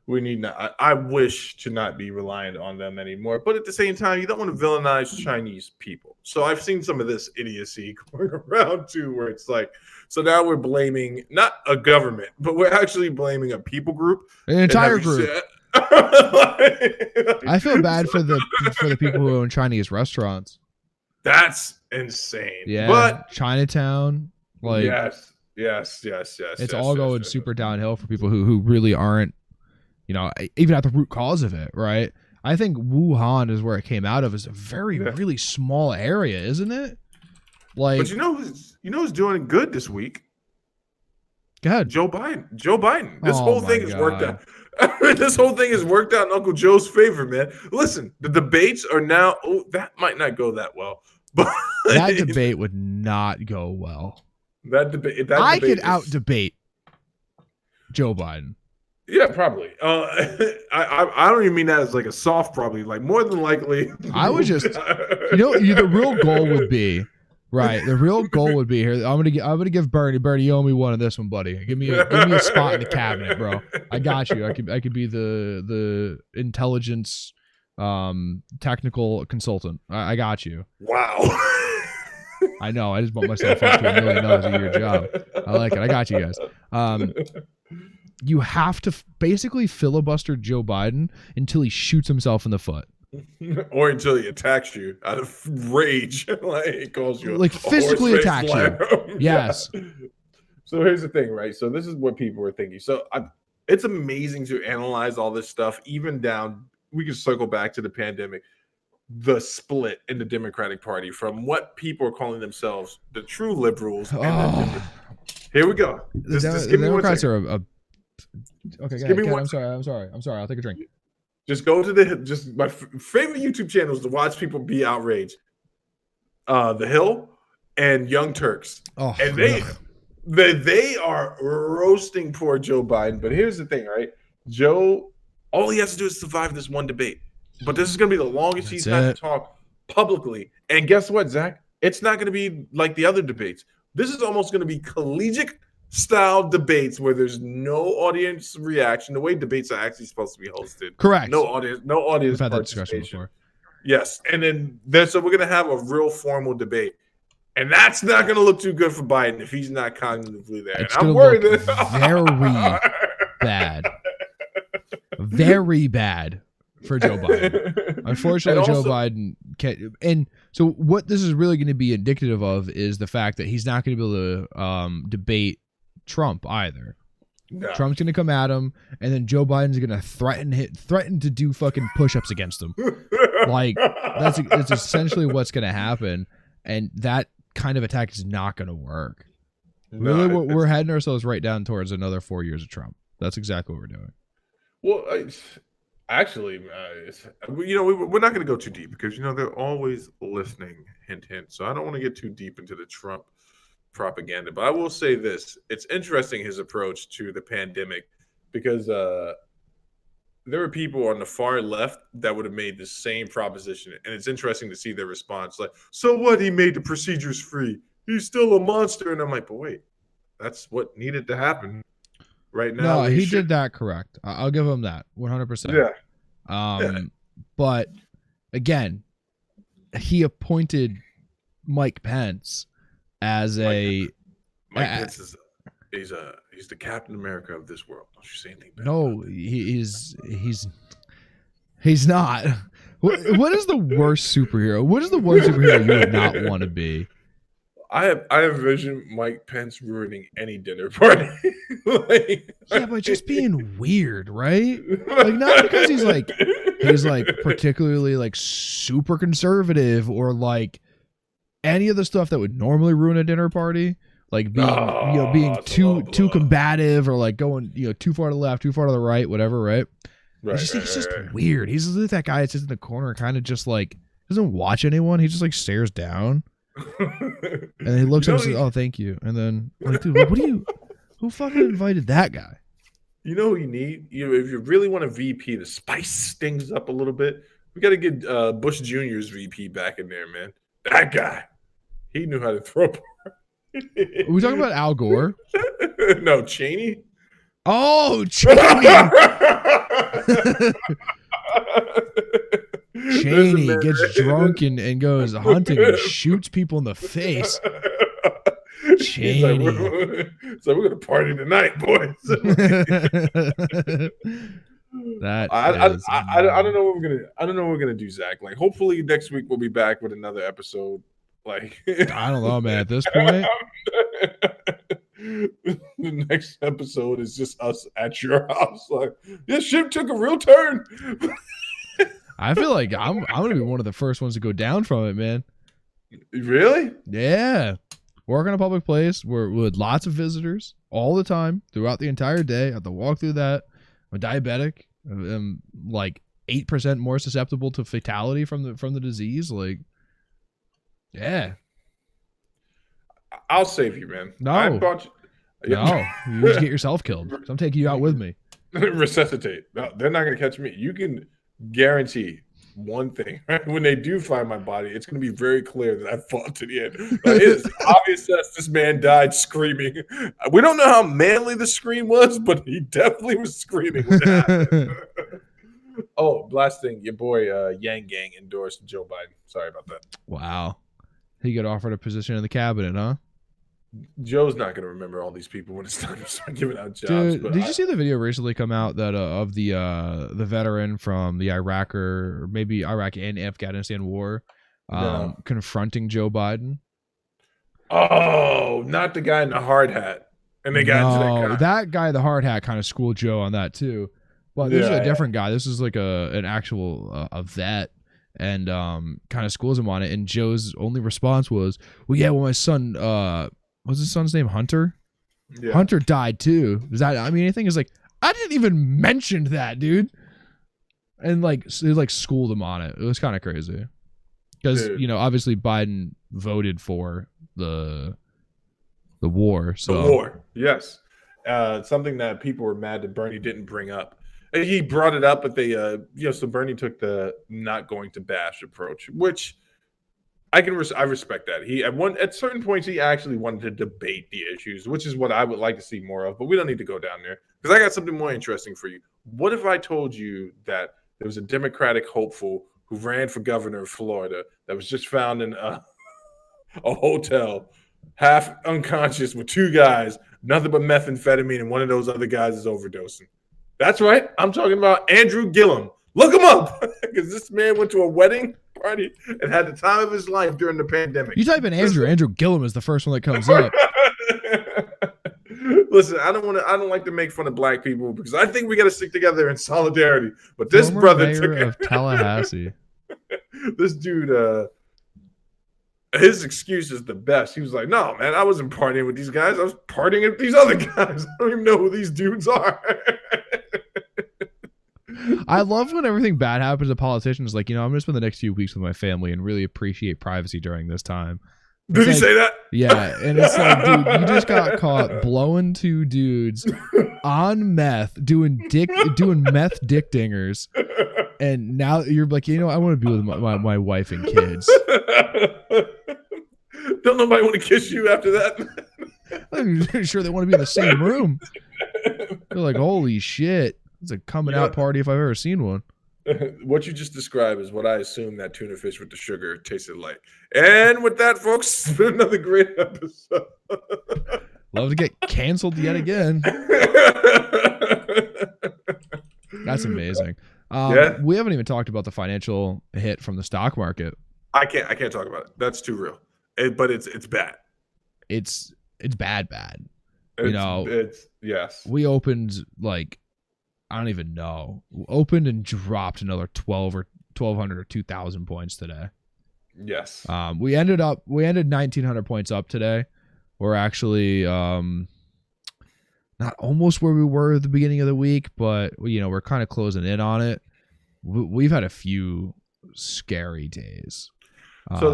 We need not. I wish to not be reliant on them anymore. But at the same time, you don't want to villainize Chinese people. So I've seen some of this idiocy going around too, where it's like, so now we're blaming not a government, but we're actually blaming a people group, an entire group. I feel bad for the people who own Chinese restaurants. That's insane. Yeah, but Chinatown, like yes. It's all going super downhill for people who really aren't. Even at the root cause of it, right? I think Wuhan is where it came out of. Is a really small area, isn't it? Like, but who's doing good this week? Go ahead. Joe Biden. This whole thing has worked out. This whole thing has worked out in Uncle Joe's favor, man. Listen, the debates are now. Oh, that might not go that well, but that debate would not go well. I could out debate Joe Biden. Yeah, probably. I don't even mean that as like a soft probably. Like more than likely. I would just, the real goal would be, right? The real goal would be here. I'm gonna give Bernie. Bernie, you owe me one on this one, buddy. Give me a spot in the cabinet, bro. I got you. I could be the intelligence, technical consultant. I got you. Wow. I know. I just bought myself up to $1 million a year job. I like it. I got you guys. You have to basically filibuster Joe Biden until he shoots himself in the foot. Or until he attacks you out of rage. Like he calls you like physically attacks you. Yes. Yeah. So here's the thing, right? So this is what people are thinking. So it's amazing to analyze all this stuff, even down. We can circle back to the pandemic. The split in the Democratic Party from what people are calling themselves the true liberals. Here we go. The Democrats are a okay, I'm sorry. I'll take a drink. Just go to my favorite YouTube channels to watch people be outraged. The Hill and Young Turks. Oh, and they are roasting poor Joe Biden. But here's the thing, right? Joe, all he has to do is survive this one debate. But this is going to be the longest he's had to talk publicly. And guess what, Zach? It's not going to be like the other debates. This is almost going to be collegiate style debates where there's no audience reaction. The way debates are actually supposed to be hosted. Correct. No audience We've had that discussion participation. before. Yes, and then so we're gonna have a real formal debate, and that's not gonna look too good for Biden if he's not cognitively there. It's and I'm gonna worried look that very bad, very bad for Joe Biden. Unfortunately, Joe Biden can't. And so, what this is really going to be indicative of is the fact that he's not going to be able to debate Trump either. No. Trump's going to come at him, and then Joe Biden's going to threaten to do fucking push-ups against him. Like that's essentially what's going to happen, and that kind of attack is not going to work. Really, we're heading ourselves right down towards another 4 years of Trump. That's exactly what we're doing. Well, actually, we're not going to go too deep because they're always listening. Hint, hint. So I don't want to get too deep into the Trump propaganda, but I will say this: it's interesting his approach to the pandemic because there were people on the far left that would have made the same proposition, and it's interesting to see their response. Like, so what? He made the procedures free. He's still a monster, and I'm like, but wait, that's what needed to happen. Right now, no, he did that correct. I'll give him that 100%. Yeah. But again, he appointed Mike Pence as Mike Pence is he's the Captain America of this world. Don't you say anything bad? No, he's not. What is the worst superhero? What is the one superhero you would not want to be? I envision Mike Pence ruining any dinner party. Yeah, but just being weird, right? Like not because he's like particularly like super conservative or like any of the stuff that would normally ruin a dinner party, like being being too combative or like going too far to the left, too far to the right, whatever, right? He's just weird. He's like that guy that sits in the corner, kind of just like doesn't watch anyone. He just like stares down. And then he looks up and says, "Oh, thank you." And then, like, dude, who fucking invited that guy? You know what you need? If you really want a VP to spice things up a little bit, we got to get Bush Jr.'s VP back in there, man. That guy, he knew how to throw. Are we talking about Al Gore? No, Cheney. Oh, Cheney. Cheney gets drunk and goes hunting and shoots people in the face. Cheney. So we're gonna party tonight, boys. I don't know what we're gonna do, Zach. Like, hopefully next week we'll be back with another episode. Like, I don't know, man. At this point, the next episode is just us at your house. Like, this ship took a real turn. I feel like I'm gonna be one of the first ones to go down from it, man. Really? Yeah. Work in a public place with lots of visitors all the time throughout the entire day. I have to walk through that. I'm diabetic. I'm like 8% more susceptible to fatality from the disease. Like, yeah. I'll save you, man. No. No, you just get yourself killed. So I'm taking you out with me. Resuscitate. No, they're not going to catch me. You can guarantee one thing, right? When they do find my body, it's going to be very clear that I fought to the end. It is obvious that this man died screaming. We don't know how manly the scream was, but he definitely was screaming when it happened. Oh, last thing, your boy Yang Gang endorsed Joe Biden. Sorry about that. Wow. He got offered a position in the cabinet, huh? Joe's not going to remember all these people when it's time to start giving out jobs. Dude, did you see the video recently come out that of the veteran from the Iraq or maybe Iraq and Afghanistan war confronting Joe Biden? Oh, not the guy in the hard hat. And they got that guy, the hard hat, kind of schooled Joe on that too. But this is a different guy. This is like an actual a vet. And kind of schools him on it. And Joe's only response was, "Well, yeah, well, my son, what's his son's name? Hunter? Yeah. Hunter died too." Is that, I mean, anything is like, I didn't even mention that, dude. And like, they like schooled him on it. It was kind of crazy. Because, obviously Biden voted for the war. So. The war, yes. Something that people were mad that Bernie didn't bring up. He brought it up, but they, so Bernie took the not going to bash approach, which I respect that. He at certain points he actually wanted to debate the issues, which is what I would like to see more of. But we don't need to go down there because I got something more interesting for you. What if I told you that there was a Democratic hopeful who ran for governor of Florida that was just found in a hotel, half unconscious with two guys, nothing but methamphetamine, and one of those other guys is overdosing. That's right. I'm talking about Andrew Gillum. Look him up because this man went to a wedding party and had the time of his life during the pandemic. You type in Andrew Gillum is the first one that comes up. Listen, I don't like to make fun of black people because I think we got to stick together in solidarity. But this Former brother mayor of Tallahassee. This dude, his excuse is the best. He was like, "No, man, I wasn't partying with these guys. I was partying with these other guys. I don't even know who these dudes are." I love when everything bad happens to politicians. Like, I'm going to spend the next few weeks with my family and really appreciate privacy during this time. Did he say that? Yeah, and it's like, dude, you just got caught blowing two dudes on meth, doing meth dick dingers, and now you're like, I want to be with my wife and kids. Don't nobody want to kiss you after that? I'm sure they want to be in the same room. They're like, holy shit, it's a coming out party if I've ever seen one. What you just described is what I assume that tuna fish with the sugar tasted like. And with that, folks, it's been another great episode. Love to get canceled yet again. That's amazing. Yeah. We haven't even talked about the financial hit from the stock market. I can't talk about it. That's too real. But it's bad. It's bad. It's yes. We opened like, I don't even know. Opened and dropped another 1,200 or 2,000 points today. Yes. We ended 1,900 points up today. We're actually not almost where we were at the beginning of the week, but we're kind of closing in on it. We've had a few scary days. So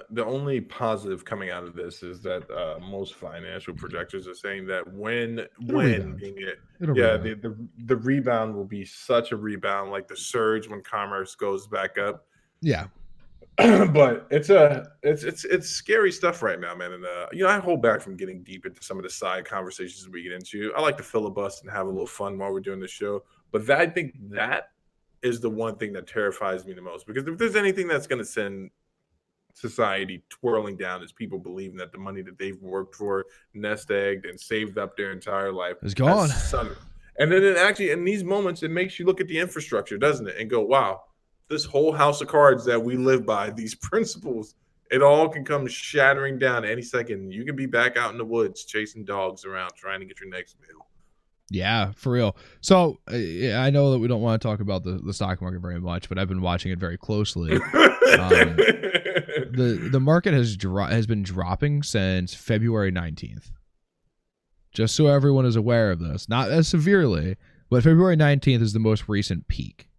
the only positive coming out of this is that most financial projectors are saying that the rebound will be such a rebound, like the surge when commerce goes back up. Yeah. But it's scary stuff right now, man. And I hold back from getting deep into some of the side conversations we get into. I like to filibuster and have a little fun while we're doing the show. But I think that is the one thing that terrifies me the most, because if there's anything that's going to send society twirling down, is people believing that the money that they've worked for, nest egged, and saved up their entire life is gone. And then it actually, in these moments, it makes you look at the infrastructure, doesn't it, and go, wow, this whole house of cards that we live by, these principles, it all can come shattering down any second. You can be back out in the woods chasing dogs around trying to get your next meal. Yeah, for real. So I know that we don't want to talk about the stock market very much, but I've been watching it very closely. The market has been dropping since February 19th. Just so everyone is aware of this, not as severely, but February 19th is the most recent peak.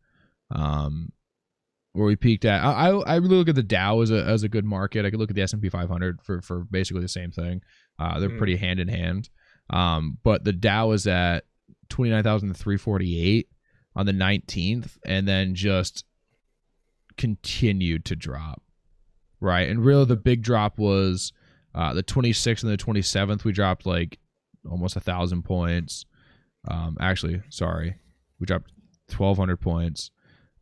Where we peaked at. I really look at the Dow as a good market. I could look at the S&P 500 for basically the same thing. They're pretty hand in hand. But the Dow is at 29,348 on the 19th, and then just continued to drop, right? And really, the big drop was the 26th and the 27th. We dropped like almost 1,000 points. Actually, sorry, we dropped 1,200 points.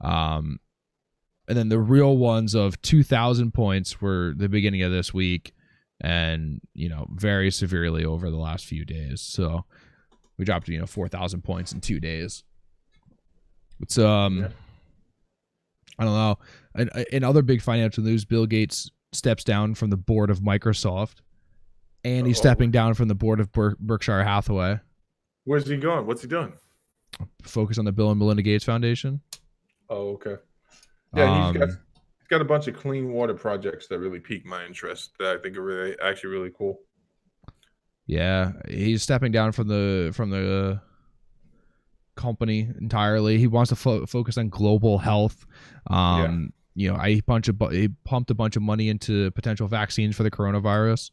And then the real ones of 2,000 points were the beginning of this week, and very severely over the last few days. So we dropped 4,000 points in 2 days. It's I don't know. In other big financial news, Bill Gates steps down from the board of Microsoft, and he's stepping down from the board of Berkshire Hathaway. Where's he going? What's he doing? Focus on the Bill and Melinda Gates Foundation. Oh, okay. Yeah, he's got a bunch of clean water projects that really pique my interest that I think are really cool. Yeah, he's stepping down from the company entirely. He wants to focus on global health. He pumped a bunch of money into potential vaccines for the coronavirus.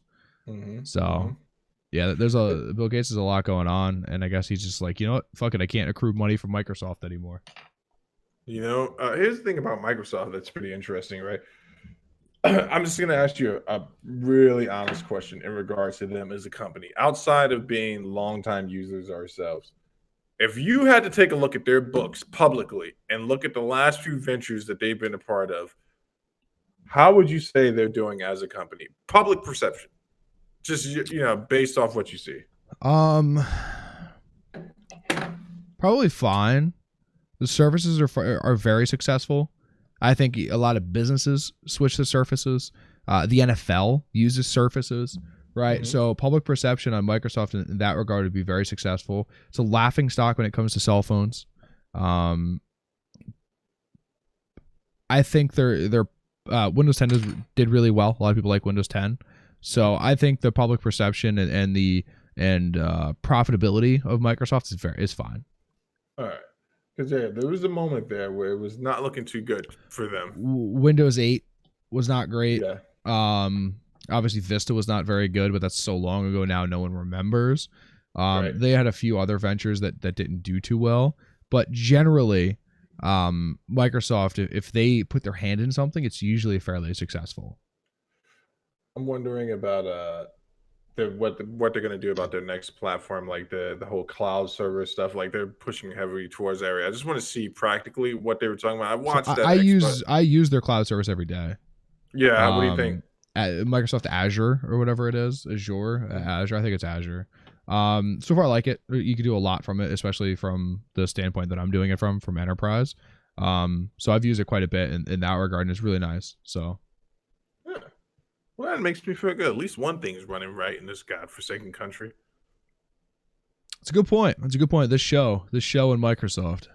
Yeah, Bill Gates has a lot going on, and I guess he's just like, you know what, fuck it, I can't accrue money from Microsoft anymore. Here's the thing about Microsoft that's pretty interesting, right? I'm just going to ask you a really honest question in regards to them as a company, outside of being longtime users ourselves. If you had to take a look at their books publicly and look at the last few ventures that they've been a part of, how would you say they're doing as a company? Public perception, just based off what you see. Um, probably fine. The services are very successful. I think a lot of businesses switch to Surfaces. The NFL uses Surfaces, right? Mhm. So public perception on Microsoft in that regard would be very successful. It's a laughing stock when it comes to cell phones. I think their Windows 10 did really well. A lot of people like Windows 10. So I think the public perception and profitability of Microsoft is fine. All right. Because there was a moment there where it was not looking too good for them. Windows 8 was not great. Yeah. Obviously Vista was not very good, but that's so long ago now no one remembers. Right. They had a few other ventures that didn't do too well, but generally, Microsoft, if they put their hand in something, it's usually fairly successful. I'm wondering about what they're going to do about their next platform, like the whole cloud server stuff. Like they're pushing heavily towards that area. I just want to see practically what they were talking about. I watched that. I use their cloud service every day. Yeah, what do you think? Microsoft Azure or whatever it is, Azure. I think it's Azure. So far I like it. You can do a lot from it, especially from the standpoint that I'm doing it from enterprise. So I've used it quite a bit in that regard, and it's really nice. So Yeah. Well, that makes me feel good. At least one thing's running right in this godforsaken country. it's a good point. It's a good point. This show and Microsoft.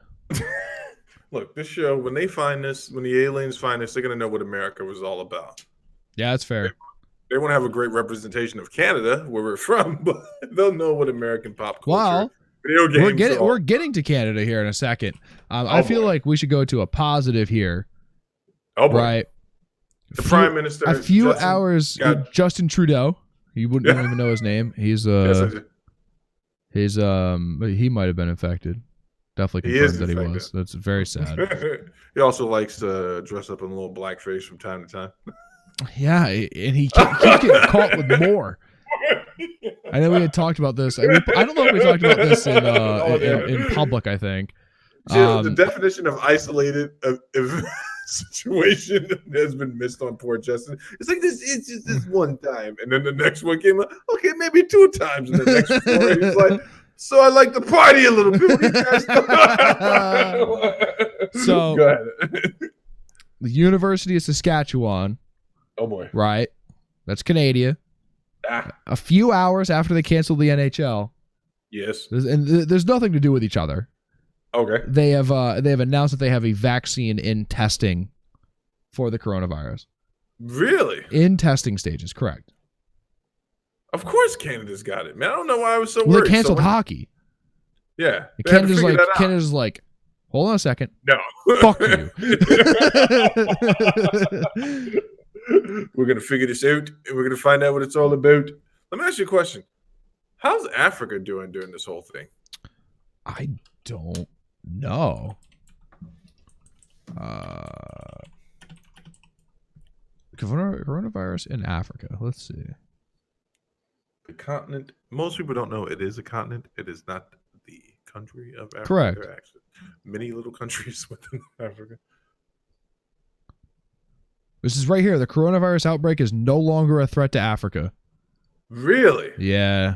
Look, this show, when they find this, when the aliens find this, they're going to know what America was all about. Yeah, that's fair. They won't have a great representation of Canada, where we're from, but they'll know what American pop culture, video games. We're getting to Canada here in a second. I feel like we should go to a positive here. Oh boy. Right. The Prime Minister. A few hours. Justin Trudeau. You wouldn't even know his name. He's he might have been infected. Definitely confirmed that he was. That's very sad. He also likes to dress up in a little blackface from time to time. Yeah, and he keeps getting caught with more. I know we had talked about this. I don't know if we talked about this in public. I think the definition of isolated situation has been missed on poor Justin. It's like it's just this one time, and then the next one came up. Okay, maybe 2 times, and the next 4 he's like, so I like to party a little bit. What do you guys So go ahead. The University of Saskatchewan. Oh boy. Right. That's Canada. A few hours after they canceled the NHL. Yes. And there's nothing to do with each other. Okay. They have announced that they have a vaccine in testing for the coronavirus. Really? In testing stages, correct. Of course Canada's got it, man. I don't know why I was so worried. They canceled hocky. Yeah. Canada's like, hold on a second. No. Fuck you. We're going to figure this out, and we're going to find out what it's all about. Let me ask you a question. How's Africa doing during this whole thing? I don't know. Coronavirus in Africa. Let's see. The continent. Most people don't know it is a continent. It is not the country of Africa. Correct. There are actually many little countries within Africa. This is right here. The coronavirus outbreak is no longer a threat to Africa. Really? Yeah.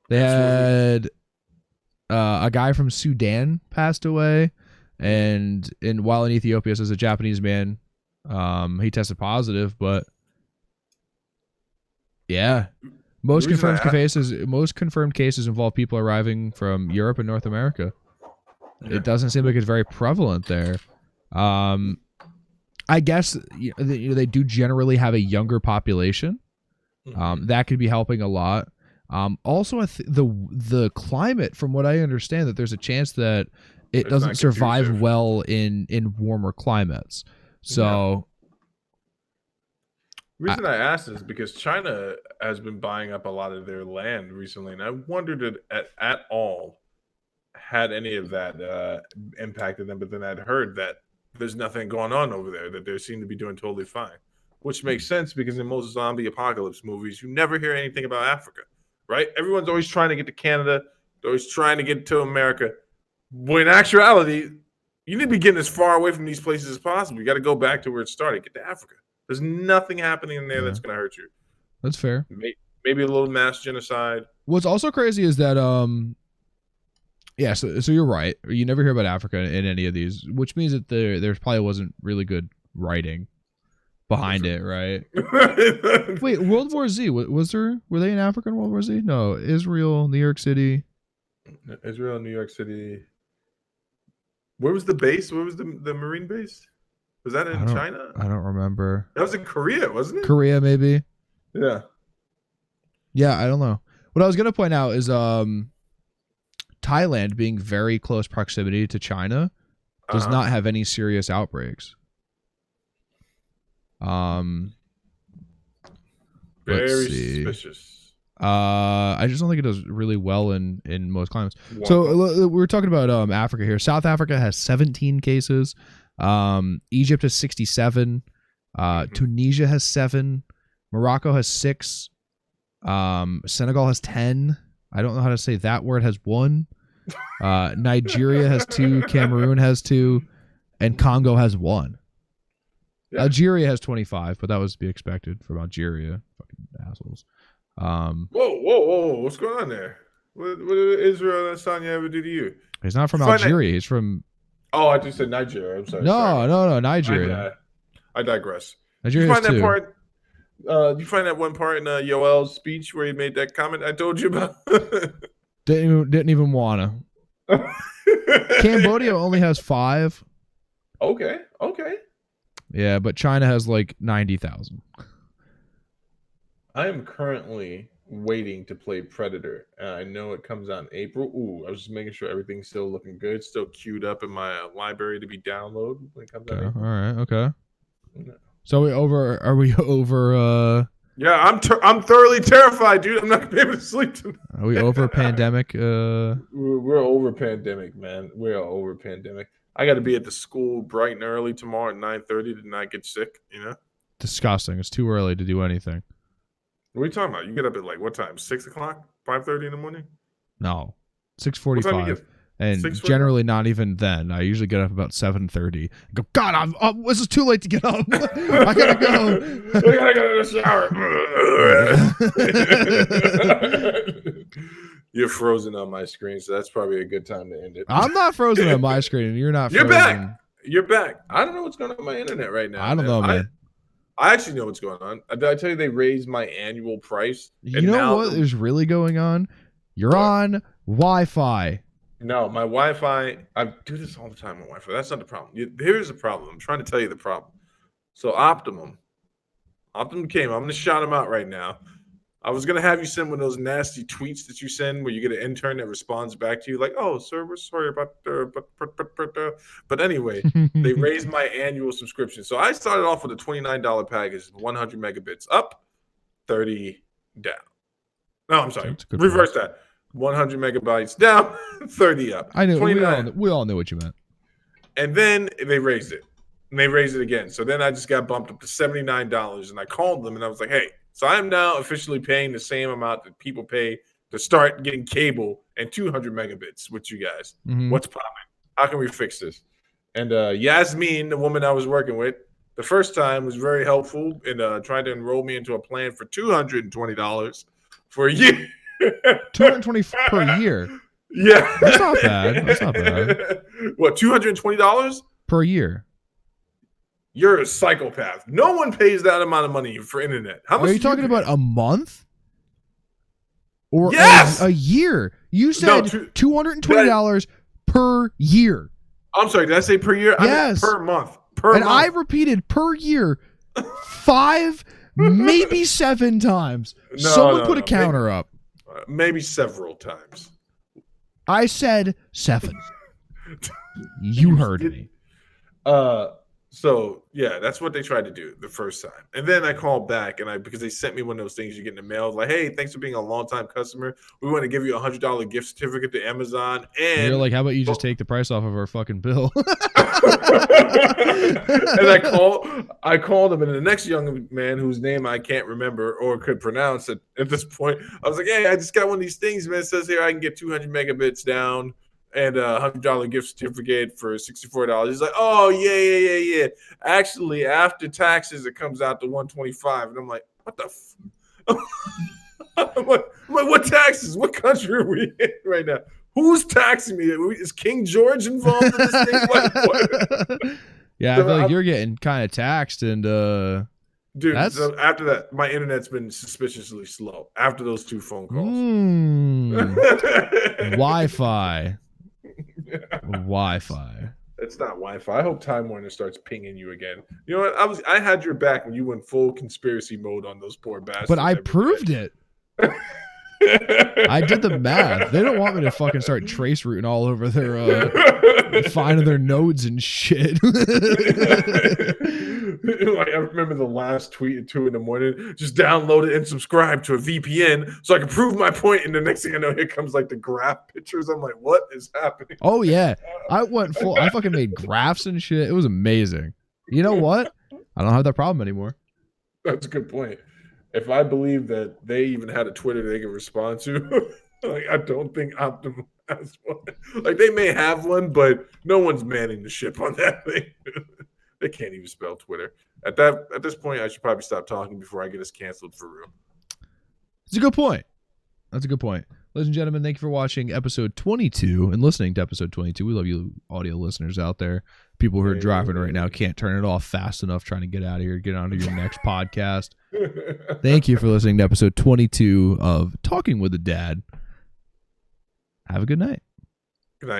They had a guy from Sudan passed away, and while in Ethiopia, says a Japanese man, he tested positive, but yeah, most confirmed cases involve people arriving from Europe and North America. Yeah. It doesn't seem like it's very prevalent there. I guess they do generally have a younger population. That could be helping a lot. Also, the climate, from what I understand, that there's a chance that it doesn't survive well in warmer climates. So, the reason I asked is because China has been buying up a lot of their land recently, and I wondered if at all had any of that impacted them. But then I'd heard that there's nothing going on over there, that they seem to be doing totally fine, which makes sense because in most zombie apocalypse movies, you never hear anything about Africa. right? Everyone's always trying to get to Canada. They're always trying to get to America. When in actuality, you need to be getting as far away from these places as possible. You got to go back to where it started. Get to Africa. There's nothing happening in there that's going to hurt you. That's fair. Maybe a little mass genocide. What's also crazy is that yeah, so you're right. You never hear about Africa in any of these, which means that there probably wasn't really good writing behind it, right? Wait, World War Z, was there? Were they in Africa in World War Z? No, Israel, New York City. Israel, New York City. Where was the base? Where was the Marine base? Was that in China? I don't remember. That was in Korea, wasn't it? Korea, maybe. Yeah. Yeah, I don't know. What I was gonna point out is Thailand being very close proximity to China does not have any serious outbreaks. Very suspicious. I just don't think it does really well in most climates. So we're talking about Africa here. South Africa has 17 cases. Egypt has 67. Tunisia has 7. Morocco has 6. Senegal has 10. I don't know how to say that word. Has 1. Nigeria has 2. Cameroon has 2. And Congo has 1. Yeah. Algeria has 25, but that was to be expected from Algeria. Fucking assholes. Whoa! What's going on there? What did Israel and Adesanya ever do to you? He's not from Algeria. He's from. Oh, I just said Nigeria. I'm sorry. No, Nigeria. I digress. Nigeria. You find that part? You find that one part in Yoel's speech where he made that comment I told you about? Didn't even wanna. Cambodia only has 5. Okay. Yeah, but China has like 90,000. I am currently waiting to play Predator. I know it comes out in April. Ooh, I was just making sure everything's still looking good. Still queued up in my library to be downloaded when it comes out. All right. Okay. No. So are we over? Yeah, I'm thoroughly terrified, dude. I'm not gonna be able to sleep tonight. Are we over pandemic? We're over pandemic, man. We are over pandemic. I got to be at the school bright and early tomorrow at 9:30 to not get sick. You know. Disgusting. It's too early to do anything. What are you talking about? You get up at like what time? 6 o'clock? 5:30 in the morning? No, 6:45. And generally not even then. I usually get up about 7:30. Go, God, this is too late to get up. I gotta go. I gotta go to the shower. You're frozen on my screen, so that's probably a good time to end it. I'm not frozen on my screen. You're not frozen. You're back. I don't know what's going on with my internet right now. I don't know, man. I actually know what's going on. Did I tell you they raised my annual price? You know what is really going on? You're on Wi-Fi. No, my Wi-Fi. I do this all the time on Wi-Fi. That's not the problem. Here's the problem. I'm trying to tell you the problem. So Optimum came. I'm going to shout them out right now. I was going to have you send one of those nasty tweets that you send where you get an intern that responds back to you like, oh, sir, we're sorry about but anyway, they raised my annual subscription. So I started off with a $29 package, 100 megabits up, 30 down. No, I'm sorry. Reverse that. 100 megabytes down, 30 up. I knew. We all knew what you meant. And then they raised it. And they raised it again. So then I just got bumped up to $79. And I called them and I was like, hey, so I'm now officially paying the same amount that people pay to start getting cable and 200 megabits with you guys. Mm-hmm. What's popping? How can we fix this? And Yasmin, the woman I was working with, the first time was very helpful and tried to enroll me into a plan for $220 for a year. $220 per year. Yeah, that's not bad. That's not bad. What, $220 per year? You're a psychopath. No one pays that amount of money for internet. How much are you talking about? A month? Or yes! a year? You said $220 per year. I'm sorry. Did I say per year? Yes. I meant per month. Per month. I repeated per year 5, maybe 7 times. Someone put a counter up. Maybe several times. I said 7. You heard me. So yeah, that's what they tried to do the first time. And then I called back because they sent me one of those things you get in the mail, like, hey, thanks for being a longtime customer. We want to give you $100 gift certificate to Amazon. And you're like, how about you just take the price off of our fucking bill? And I called him, and the next young man whose name I can't remember or could pronounce at this point, I was like, hey, I just got one of these things, man. It says here I can get 200 megabits down and a $100 gift certificate for $64. He's like, oh yeah. Actually, after taxes, it comes out to $125, and I'm like, what the? I'm like, what taxes? What country are we in right now? Who's taxing me? Is King George involved in this thing? Like, what? Yeah, I feel like you're getting kind of taxed, and dude. So after that, my internet's been suspiciously slow after those 2 phone calls. Wi-Fi. Wi-Fi. It's not Wi-Fi. I hope Time Warner starts pinging you again. You know what? I had your back when you went full conspiracy mode on those poor bastards. But I proved it. I did the math. They don't want me to fucking start trace routing all over their finding their nodes and shit. Like, I remember the last tweet at 2 a.m. Just download it and subscribe to a VPN so I can prove my point. And the next thing I know, here comes like the graph pictures. I'm like, what is happening? Oh yeah, I fucking made graphs and shit. It was amazing. You know what? I don't have that problem anymore. That's a good point. If I believe that they even had a Twitter they can respond to, like, I don't think Optimum has one. Like, they may have one, but no one's manning the ship on that thing. They can't even spell Twitter. At this point, I should probably stop talking before I get us canceled for real. That's a good point. That's a good point. Ladies and gentlemen, thank you for watching episode 22 and listening to episode 22. We love you audio listeners out there. People who are driving right now can't turn it off fast enough trying to get out of here, get on to your next podcast. Thank you for listening to episode 22 of Talking with a Dad. Have a good night.